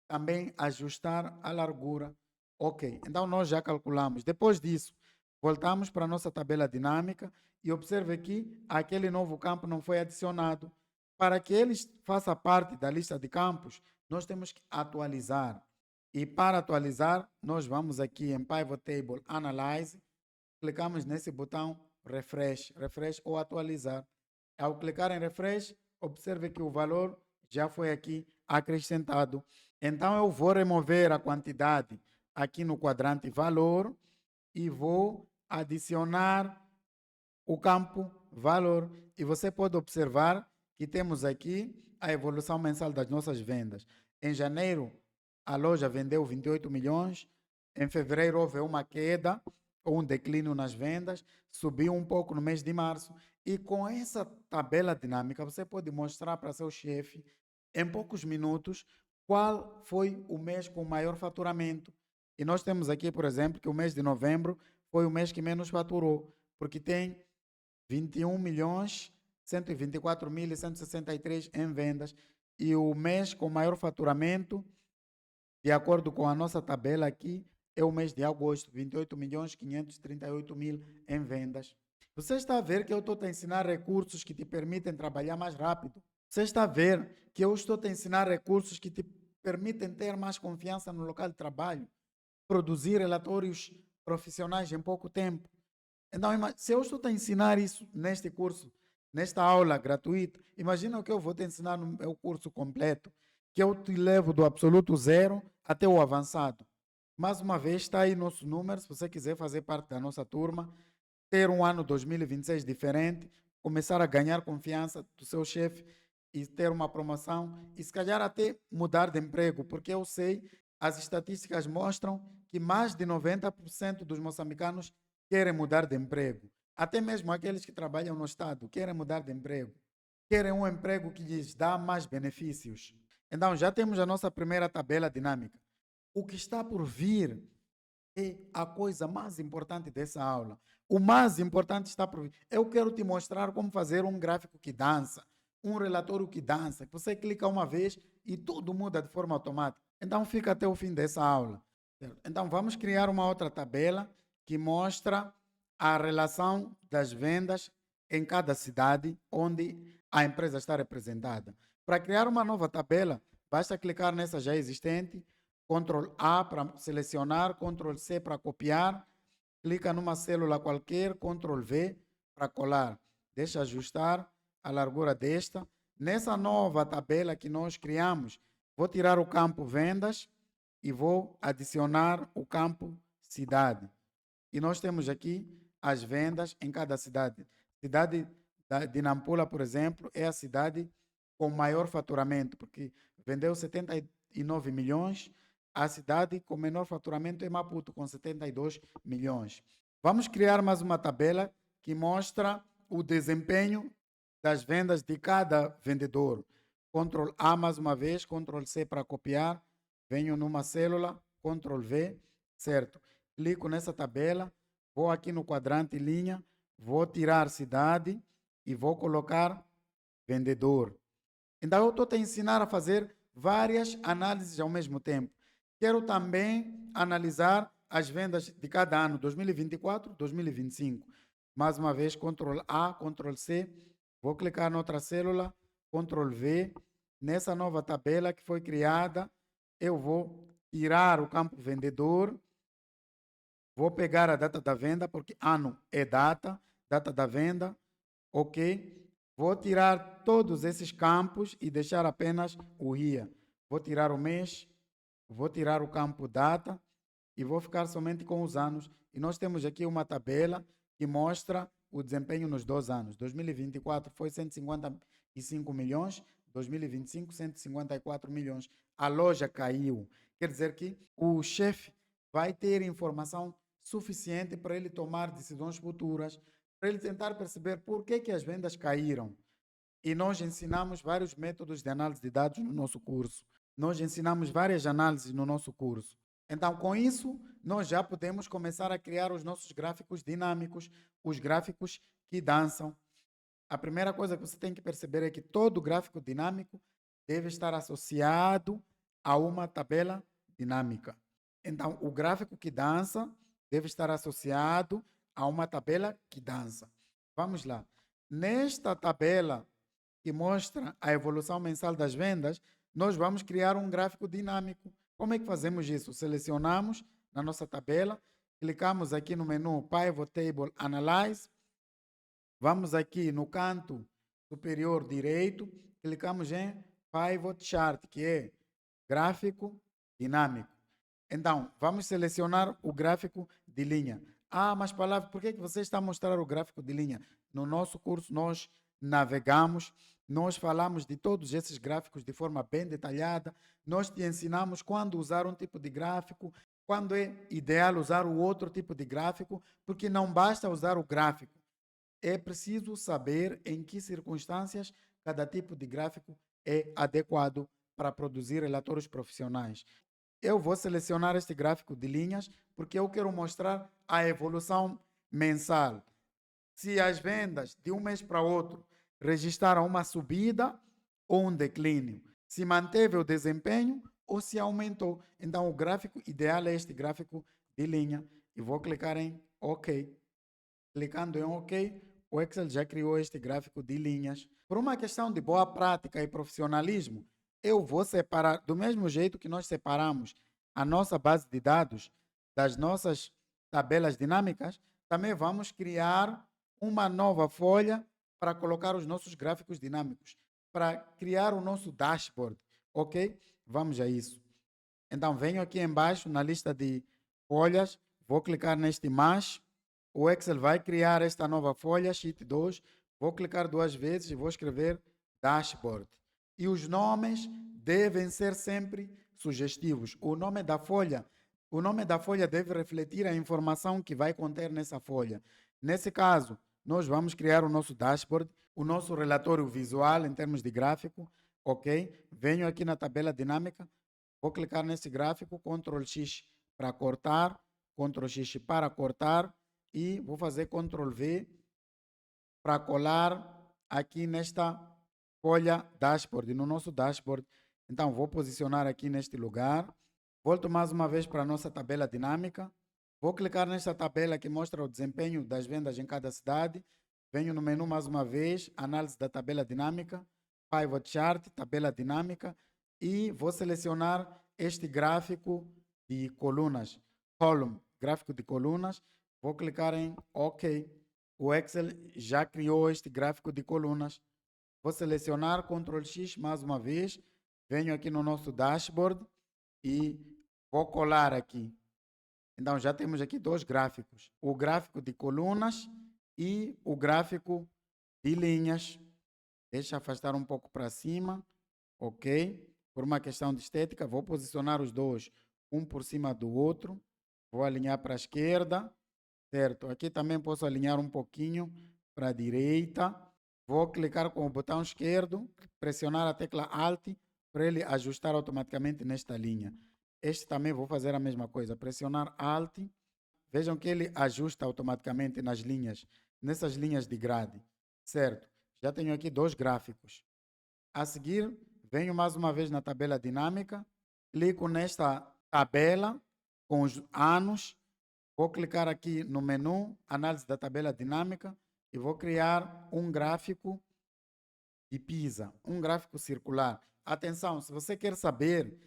também ajustar a largura. Ok, então nós já calculamos. Depois disso, voltamos para a nossa tabela dinâmica e observe aqui, aquele novo campo não foi adicionado. Para que ele faça parte da lista de campos, nós temos que atualizar. E para atualizar, nós vamos aqui em Pivot Table Analyze, clicamos nesse botão Refresh ou atualizar. Ao clicar em Refresh, observe que o valor já foi aqui acrescentado. Então, eu vou remover a quantidade aqui no quadrante valor e vou adicionar o campo valor. E você pode observar que temos aqui a evolução mensal das nossas vendas. Em janeiro, a loja vendeu 28 milhões. Em fevereiro, houve uma queda ou um declínio nas vendas. Subiu um pouco no mês de março. E com essa tabela dinâmica, você pode mostrar para seu chefe, em poucos minutos, qual foi o mês com maior faturamento. E nós temos aqui, por exemplo, que o mês de novembro foi o mês que menos faturou, porque tem 21 milhões 124.163 em vendas. E o mês com maior faturamento, de acordo com a nossa tabela aqui, é o mês de agosto, 28 milhões 538 mil em vendas. Você está a ver que eu estou a ensinar recursos que te permitem trabalhar mais rápido. Você está a ver que eu estou a ensinar recursos que te permitem ter mais confiança no local de trabalho, produzir relatórios profissionais em pouco tempo. Então, se eu estou a ensinar isso neste curso, nesta aula gratuita, imagina o que eu vou te ensinar no meu curso completo, que eu te levo do absoluto zero até o avançado. Mais uma vez, está aí nosso número, se você quiser fazer parte da nossa turma, ter um ano 2026 diferente, começar a ganhar confiança do seu chefe e ter uma promoção e se calhar até mudar de emprego, porque eu sei, as estatísticas mostram que mais de 90% dos moçambicanos querem mudar de emprego. Até mesmo aqueles que trabalham no Estado querem mudar de emprego. Querem um emprego que lhes dá mais benefícios. Então, já temos a nossa primeira tabela dinâmica. O que está por vir é a coisa mais importante dessa aula. O mais importante está por vir. Eu quero te mostrar como fazer um gráfico que dança, um relatório que dança. Você clica uma vez e tudo muda de forma automática. Então, fica até o fim dessa aula. Então, vamos criar uma outra tabela que mostra a relação das vendas em cada cidade onde a empresa está representada. Para criar uma nova tabela, basta clicar nessa já existente, Ctrl A para selecionar, Ctrl C para copiar, clica numa célula qualquer, Ctrl V para colar. Deixa ajustar a largura desta. Nessa nova tabela que nós criamos, vou tirar o campo vendas e vou adicionar o campo cidade. E nós temos aqui as vendas em cada cidade. Cidade de Nampula, por exemplo, é a cidade com maior faturamento, porque vendeu 79 milhões. A cidade com menor faturamento é Maputo, com 72 milhões. Vamos criar mais uma tabela que mostra o desempenho das vendas de cada vendedor. Ctrl A mais uma vez, Ctrl C para copiar. Venho numa célula, Ctrl V, certo? Clico nessa tabela, vou aqui no quadrante linha, vou tirar cidade e vou colocar vendedor. Então, eu estou a ensinar a fazer várias análises ao mesmo tempo. Quero também analisar as vendas de cada ano, 2024, 2025. Mais uma vez, Ctrl A, Ctrl C, vou clicar noutra célula, Ctrl V. Nessa nova tabela que foi criada, eu vou tirar o campo vendedor Vou pegar a data da venda, porque ano é data da venda, ok? Vou tirar todos esses campos e deixar apenas o RIA. Vou tirar o mês, vou tirar o campo data e vou ficar somente com os anos. E nós temos aqui uma tabela que mostra o desempenho nos 2 anos. 2024 foi 155 milhões, 2025 154 milhões. A loja caiu. Quer dizer que o chefe vai ter informação suficiente para ele tomar decisões futuras, para ele tentar perceber por que as vendas caíram. E nós ensinamos vários métodos de análise de dados no nosso curso. Nós ensinamos várias análises no nosso curso. Então, com isso, nós já podemos começar a criar os nossos gráficos dinâmicos, os gráficos que dançam. A primeira coisa que você tem que perceber é que todo gráfico dinâmico deve estar associado a uma tabela dinâmica. Então, o gráfico que dança deve estar associado a uma tabela que dança. Vamos lá. Nesta tabela que mostra a evolução mensal das vendas, nós vamos criar um gráfico dinâmico. Como é que fazemos isso? Selecionamos na nossa tabela, clicamos aqui no menu Pivot Table Analyze, vamos aqui no canto superior direito, clicamos em Pivot Chart, que é gráfico dinâmico. Então, vamos selecionar o gráfico de linha. Ah, mas palavra, por que você está a mostrar o gráfico de linha? No nosso curso, nós navegamos, nós falamos de todos esses gráficos de forma bem detalhada, nós te ensinamos quando usar um tipo de gráfico, quando é ideal usar o outro tipo de gráfico, porque não basta usar o gráfico, é preciso saber em que circunstâncias cada tipo de gráfico é adequado para produzir relatórios profissionais. Eu vou selecionar este gráfico de linhas porque eu quero mostrar a evolução mensal. Se as vendas de um mês para outro registraram uma subida ou um declínio, se manteve o desempenho ou se aumentou. Então, o gráfico ideal é este gráfico de linha. E vou clicar em OK. Clicando em OK, o Excel já criou este gráfico de linhas. Por uma questão de boa prática e profissionalismo, eu vou separar, do mesmo jeito que nós separamos a nossa base de dados das nossas tabelas dinâmicas, também vamos criar uma nova folha para colocar os nossos gráficos dinâmicos, para criar o nosso dashboard, ok? Vamos a isso. Então, venho aqui embaixo na lista de folhas, vou clicar neste mais, o Excel vai criar esta nova folha, Sheet 2, vou clicar 2 vezes e vou escrever Dashboard. E os nomes devem ser sempre sugestivos. O nome da folha deve refletir a informação que vai conter nessa folha. Nesse caso, nós vamos criar o nosso dashboard, o nosso relatório visual em termos de gráfico, ok? Venho aqui na tabela dinâmica, vou clicar nesse gráfico, Ctrl X para cortar, Ctrl X para cortar e vou fazer Ctrl V para colar aqui nesta folha dashboard, no nosso dashboard. Então, vou posicionar aqui neste lugar. Volto mais uma vez para a nossa tabela dinâmica. Vou clicar nesta tabela que mostra o desempenho das vendas em cada cidade. Venho no menu mais uma vez, análise da tabela dinâmica, Pivot Chart, tabela dinâmica, e vou selecionar este gráfico de colunas, column, gráfico de colunas. Vou clicar em OK. O Excel já criou este gráfico de colunas. Vou selecionar Ctrl X mais uma vez. Venho aqui no nosso dashboard e vou colar aqui. Então, já temos aqui 2 gráficos. O gráfico de colunas e o gráfico de linhas. Deixa eu afastar um pouco para cima. Ok? Por uma questão de estética, vou posicionar os dois, um por cima do outro. Vou alinhar para a esquerda. Certo? Aqui também posso alinhar um pouquinho para a direita. Vou clicar com o botão esquerdo, pressionar a tecla Alt para ele ajustar automaticamente nesta linha. Este também vou fazer a mesma coisa, pressionar Alt. Vejam que ele ajusta automaticamente nas linhas, nessas linhas de grade. Certo? Já tenho aqui 2 gráficos. A seguir, venho mais uma vez na tabela dinâmica, clico nesta tabela com os anos. Vou clicar aqui no menu, análise da tabela dinâmica, e vou criar um gráfico de PISA, um gráfico circular. Atenção, se você quer saber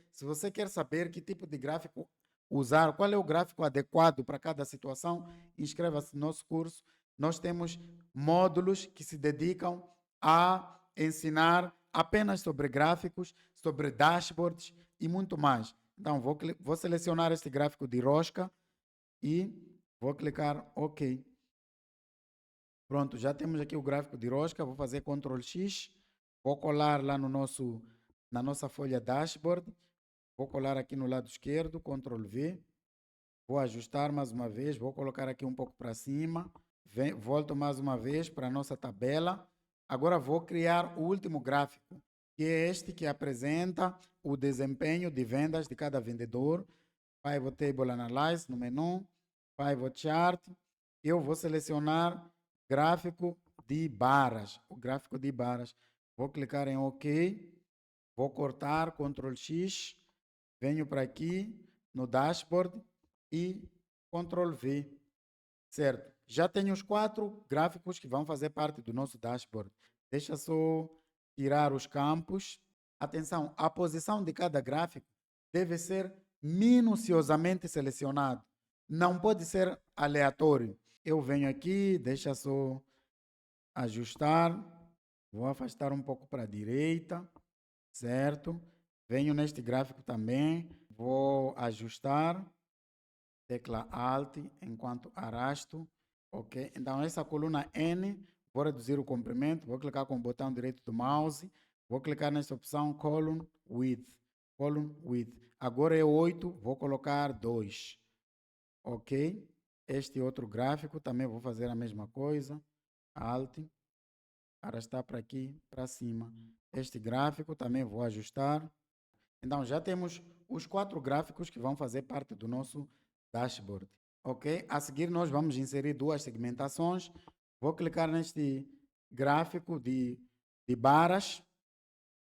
que tipo de gráfico usar, qual é o gráfico adequado para cada situação, inscreva-se no nosso curso. Nós temos módulos que se dedicam a ensinar apenas sobre gráficos, sobre dashboards e muito mais. Então, vou selecionar este gráfico de rosca e vou clicar OK. Pronto, já temos aqui o gráfico de rosca. Vou fazer Ctrl X, vou colar lá na nossa folha dashboard. Vou colar aqui no lado esquerdo, Ctrl V. Vou ajustar mais uma vez, vou colocar aqui um pouco para cima. Volto mais uma vez para a nossa tabela. Agora vou criar o último gráfico, que é este que apresenta o desempenho de vendas de cada vendedor. Pivot Table Analyze no menu, Pivot Chart. Eu vou selecionar gráfico de barras, o gráfico de barras. Vou clicar em OK, vou cortar, Ctrl X, venho para aqui no dashboard e Ctrl V, certo? Já tenho os 4 gráficos que vão fazer parte do nosso dashboard. Deixa só tirar os campos. Atenção, a posição de cada gráfico deve ser minuciosamente selecionado. Não pode ser aleatório. Eu venho aqui, deixa só ajustar. Vou afastar um pouco para a direita, certo? Venho neste gráfico também, vou ajustar, tecla Alt enquanto arrasto, ok? Então essa coluna N, vou reduzir o comprimento, vou clicar com o botão direito do mouse, vou clicar nesta opção Column Width, agora é 8, vou colocar 2, ok? Este outro gráfico também vou fazer a mesma coisa, Alt, arrastar para aqui, para cima. Este gráfico também vou ajustar. Então, já temos os 4 gráficos que vão fazer parte do nosso dashboard. Ok? A seguir, nós vamos inserir 2 segmentações. Vou clicar neste gráfico de barras.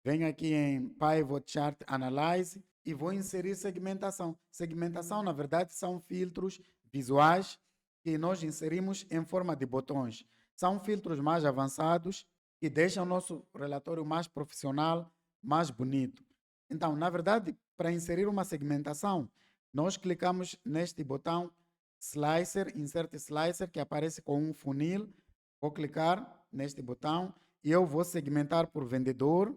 Venho aqui em Pivot Chart Analyze e vou inserir segmentação. Segmentação, na verdade, são filtros visuais que nós inserimos em forma de botões. São filtros mais avançados que deixam o nosso relatório mais profissional, mais bonito. Então, na verdade, para inserir uma segmentação, nós clicamos neste botão Slicer, Insert Slicer, que aparece com um funil. Vou clicar neste botão e eu vou segmentar por vendedor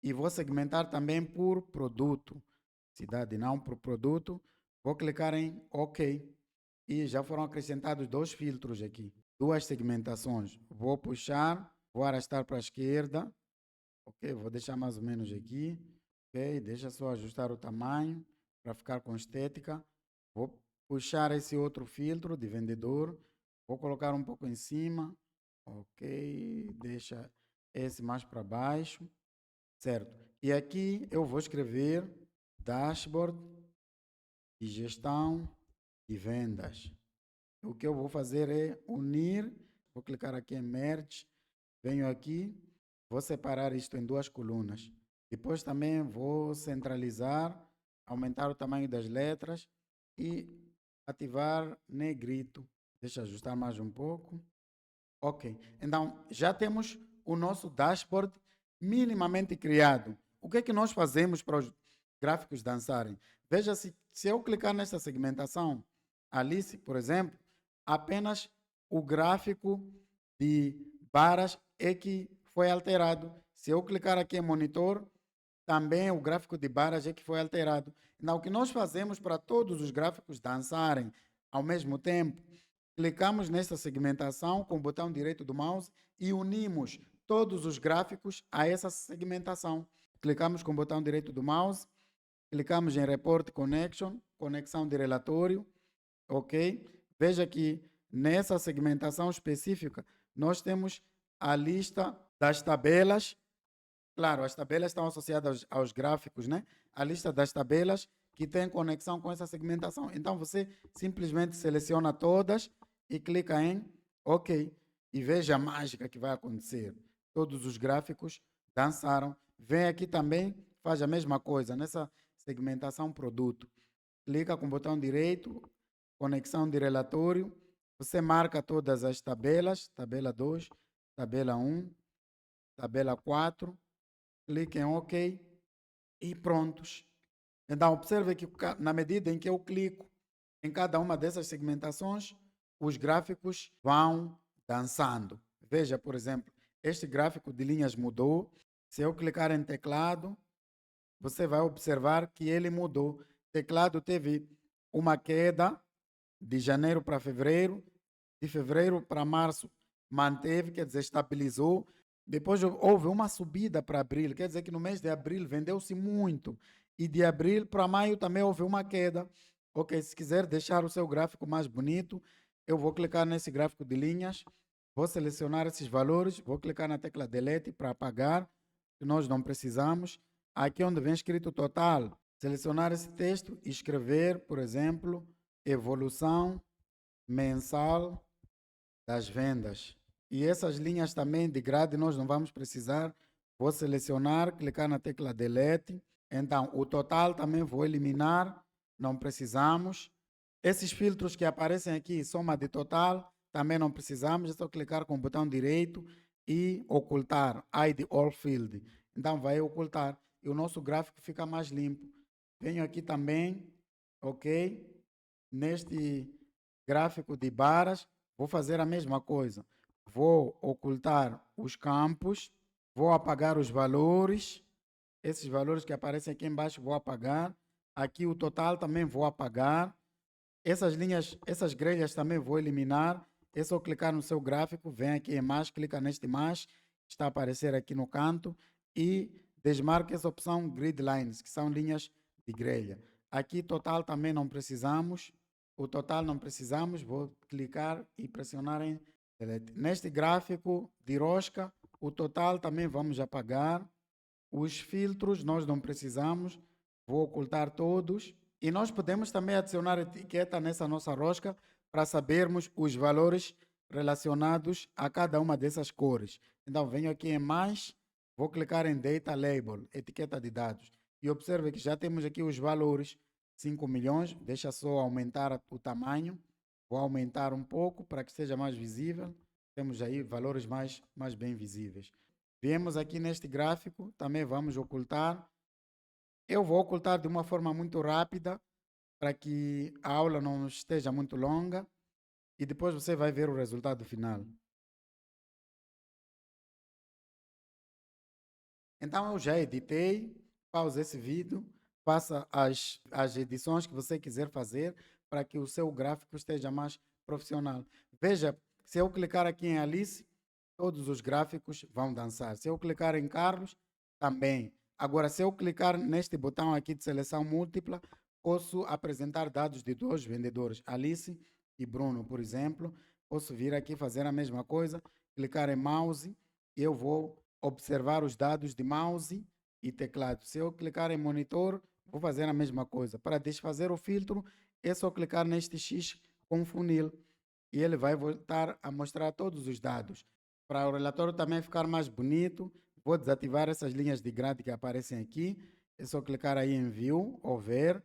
e vou segmentar também por produto. Cidade não por produto. Vou clicar em OK. E já foram acrescentados 2 filtros aqui, 2 segmentações. Vou puxar, vou arrastar para a esquerda. Ok, vou deixar mais ou menos aqui. Ok, deixa só ajustar o tamanho para ficar com estética. Vou puxar esse outro filtro de vendedor. Vou colocar um pouco em cima. Ok, deixa esse mais para baixo. Certo. E aqui eu vou escrever Dashboard de gestão de vendas. O que eu vou fazer é unir. Vou clicar aqui em Merge. Venho aqui. Vou separar isto em 2 colunas. Depois também vou centralizar, aumentar o tamanho das letras e ativar negrito. Deixa eu ajustar mais um pouco. Ok. Então, já temos o nosso dashboard minimamente criado. O que é que nós fazemos para os gráficos dançarem? Veja se eu clicar nesta segmentação, Alice, por exemplo, apenas o gráfico de barras é que foi alterado. Se eu clicar aqui em monitor, também o gráfico de barras é que foi alterado. Então, o que nós fazemos para todos os gráficos dançarem ao mesmo tempo, clicamos nesta segmentação com o botão direito do mouse e unimos todos os gráficos a essa segmentação. Clicamos com o botão direito do mouse, clicamos em Report Connection, conexão de relatório, ok? Veja que nessa segmentação específica, nós temos a lista das tabelas. Claro, as tabelas estão associadas aos gráficos, né? A lista das tabelas que tem conexão com essa segmentação. Então, você simplesmente seleciona todas e clica em OK. E veja a mágica que vai acontecer. Todos os gráficos dançaram. Vem aqui também, faz a mesma coisa, nessa segmentação produto. Clica com o botão direito, conexão de relatório. Você marca todas as tabelas, tabela 2, tabela 1, tabela 4. Clique em OK e prontos. Então, observe que na medida em que eu clico Em cada uma dessas segmentações, os gráficos vão dançando. Veja, por exemplo, este gráfico de linhas mudou. Se eu clicar em teclado, você vai observar que ele mudou. Teclado teve uma queda de janeiro para fevereiro, de fevereiro para março manteve, quer dizer, estabilizou. Depois houve uma subida para abril, quer dizer que no mês de abril vendeu-se muito. E de abril para maio também houve uma queda. Ok, se quiser deixar o seu gráfico mais bonito, eu vou clicar nesse gráfico de linhas, vou selecionar esses valores, vou clicar na tecla Delete para apagar, que nós não precisamos. Aqui onde vem escrito total, selecionar esse texto e escrever, por exemplo, evolução mensal das vendas. E essas linhas também de grade nós não vamos precisar. Vou selecionar, clicar na tecla Delete. Então, o total também vou eliminar, não precisamos. Esses filtros que aparecem aqui, soma de total, também não precisamos. É só clicar com o botão direito e ocultar, Hide All Field. Então, vai ocultar e o nosso gráfico fica mais limpo. Venho aqui também, ok? Neste gráfico de barras, vou fazer a mesma coisa. Vou ocultar os campos, vou apagar os valores. Esses valores que aparecem aqui embaixo vou apagar. Aqui o total também vou apagar. Essas linhas, essas grelhas também vou eliminar. É só clicar no seu gráfico, vem aqui em mais, clica neste mais, está a aparecer aqui no canto e desmarque essa opção Grid Lines, que são linhas de grelha. Aqui total também não precisamos. O total não precisamos, vou clicar e pressionar em Delete. Neste gráfico de rosca, o total também vamos apagar. Os filtros nós não precisamos, vou ocultar todos. E nós podemos também adicionar etiqueta nessa nossa rosca para sabermos os valores relacionados a cada uma dessas cores. Então, venho aqui em mais, vou clicar em Data Label, etiqueta de dados. E observe que já temos aqui os valores, 5 milhões. Deixa só aumentar o tamanho. Vou aumentar um pouco para que seja mais visível. Temos aí valores mais bem visíveis. Viemos aqui neste gráfico, também vamos ocultar. Eu vou ocultar de uma forma muito rápida para que a aula não esteja muito longa e depois você vai ver o resultado final. Então eu já editei, pausa esse vídeo, faça as edições que você quiser fazer para que o seu gráfico esteja mais profissional. Veja, se eu clicar aqui em Alice, todos os gráficos vão dançar. Se eu clicar em Carlos, também. Agora, se eu clicar neste botão aqui de seleção múltipla, posso apresentar dados de dois vendedores, Alice e Bruno, por exemplo. Posso vir aqui fazer a mesma coisa, clicar em mouse e eu vou observar os dados de mouse e teclado. Se eu clicar em monitor, vou fazer a mesma coisa. Para desfazer o filtro, é só clicar neste X com funil e ele vai voltar a mostrar todos os dados. Para o relatório também ficar mais bonito, vou desativar essas linhas de grade que aparecem aqui. É só clicar aí em View ou Ver,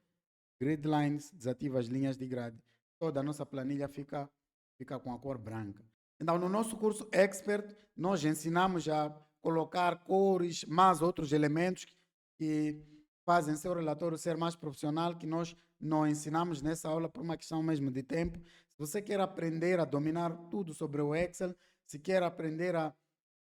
Grid Lines, desativa as linhas de grade. Toda a nossa planilha fica com a cor branca. Então, no nosso curso Expert, nós ensinamos a colocar cores, mais outros elementos que fazem seu relatório ser mais profissional, que nós não ensinamos nessa aula por uma questão mesmo de tempo. Se você quer aprender a dominar tudo sobre o Excel, se quer aprender a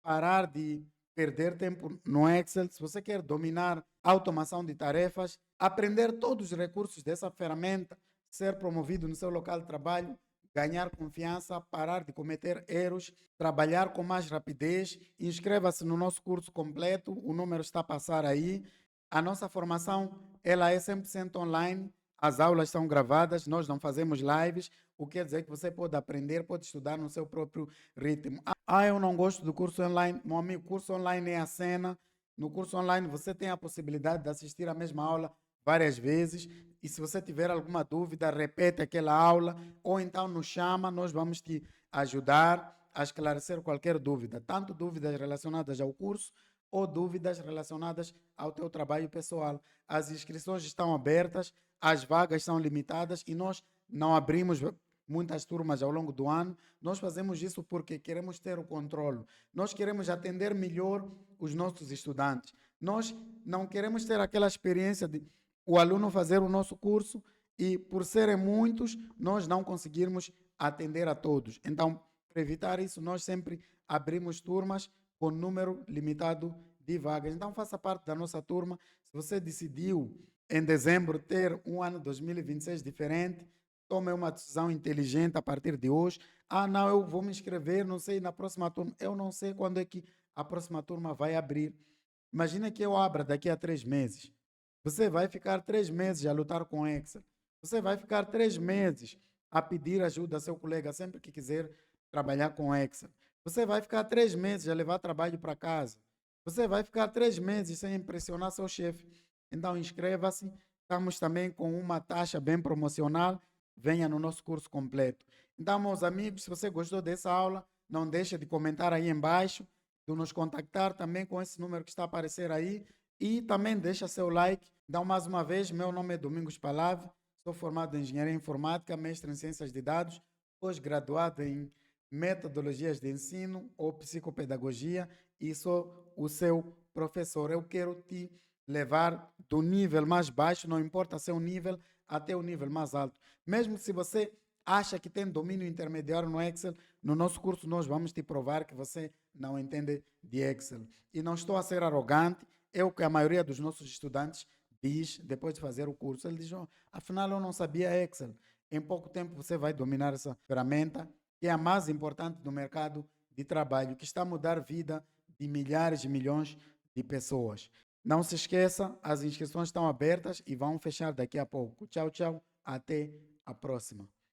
parar de perder tempo no Excel, se você quer dominar a automação de tarefas, aprender todos os recursos dessa ferramenta, ser promovido no seu local de trabalho, ganhar confiança, parar de cometer erros, trabalhar com mais rapidez, inscreva-se no nosso curso completo, o número está a passar aí. A nossa formação ela é 100% online, as aulas são gravadas, nós não fazemos lives, o que quer dizer que você pode aprender, pode estudar no seu próprio ritmo. Eu não gosto do curso online. Meu amigo, curso online é a cena. No curso online você tem a possibilidade de assistir a mesma aula várias vezes e se você tiver alguma dúvida, repete aquela aula ou então nos chama, nós vamos te ajudar a esclarecer qualquer dúvida, tanto dúvidas relacionadas ao curso ou dúvidas relacionadas ao teu trabalho pessoal. As inscrições estão abertas, as vagas são limitadas e nós não abrimos muitas turmas ao longo do ano. Nós fazemos isso porque queremos ter o controle. Nós queremos atender melhor os nossos estudantes. Nós não queremos ter aquela experiência de o aluno fazer o nosso curso e por serem muitos, nós não conseguirmos atender a todos. Então, para evitar isso, nós sempre abrimos turmas com número limitado de vagas. Então, faça parte da nossa turma. Se você decidiu em dezembro ter um ano 2026 diferente, tome uma decisão inteligente a partir de hoje. Ah, não, eu vou me inscrever, não sei, na próxima turma. Eu não sei quando é que a próxima turma vai abrir. Imagina que eu abra daqui a 3 meses. Você vai ficar 3 meses a lutar com Excel. Você vai ficar 3 meses a pedir ajuda a seu colega sempre que quiser trabalhar com Excel. Você vai ficar 3 meses a levar trabalho para casa. Você vai ficar 3 meses sem impressionar seu chefe. Então inscreva-se. Estamos também com uma taxa bem promocional. Venha no nosso curso completo. Então, meus amigos, se você gostou dessa aula, não deixe de comentar aí embaixo, de nos contactar também com esse número que está a aparecer aí e também deixa seu like. Então, mais uma vez, meu nome é Domingos Palavra, sou formado em Engenharia Informática, mestre em Ciências de Dados, pós-graduado em Metodologias de Ensino ou Psicopedagogia e sou o seu professor. Eu quero te levar do nível mais baixo, não importa se é um nível, até o nível mais alto. Mesmo se você acha que tem domínio intermediário no Excel, no nosso curso nós vamos te provar que você não entende de Excel. E não estou a ser arrogante, é o que a maioria dos nossos estudantes diz depois de fazer o curso. Ele diz, oh, afinal eu não sabia Excel. Em pouco tempo você vai dominar essa ferramenta, que é a mais importante do mercado de trabalho, que está a mudar a vida de milhares de milhões de pessoas. Não se esqueça, as inscrições estão abertas e vão fechar daqui a pouco. Tchau, tchau. Até a próxima.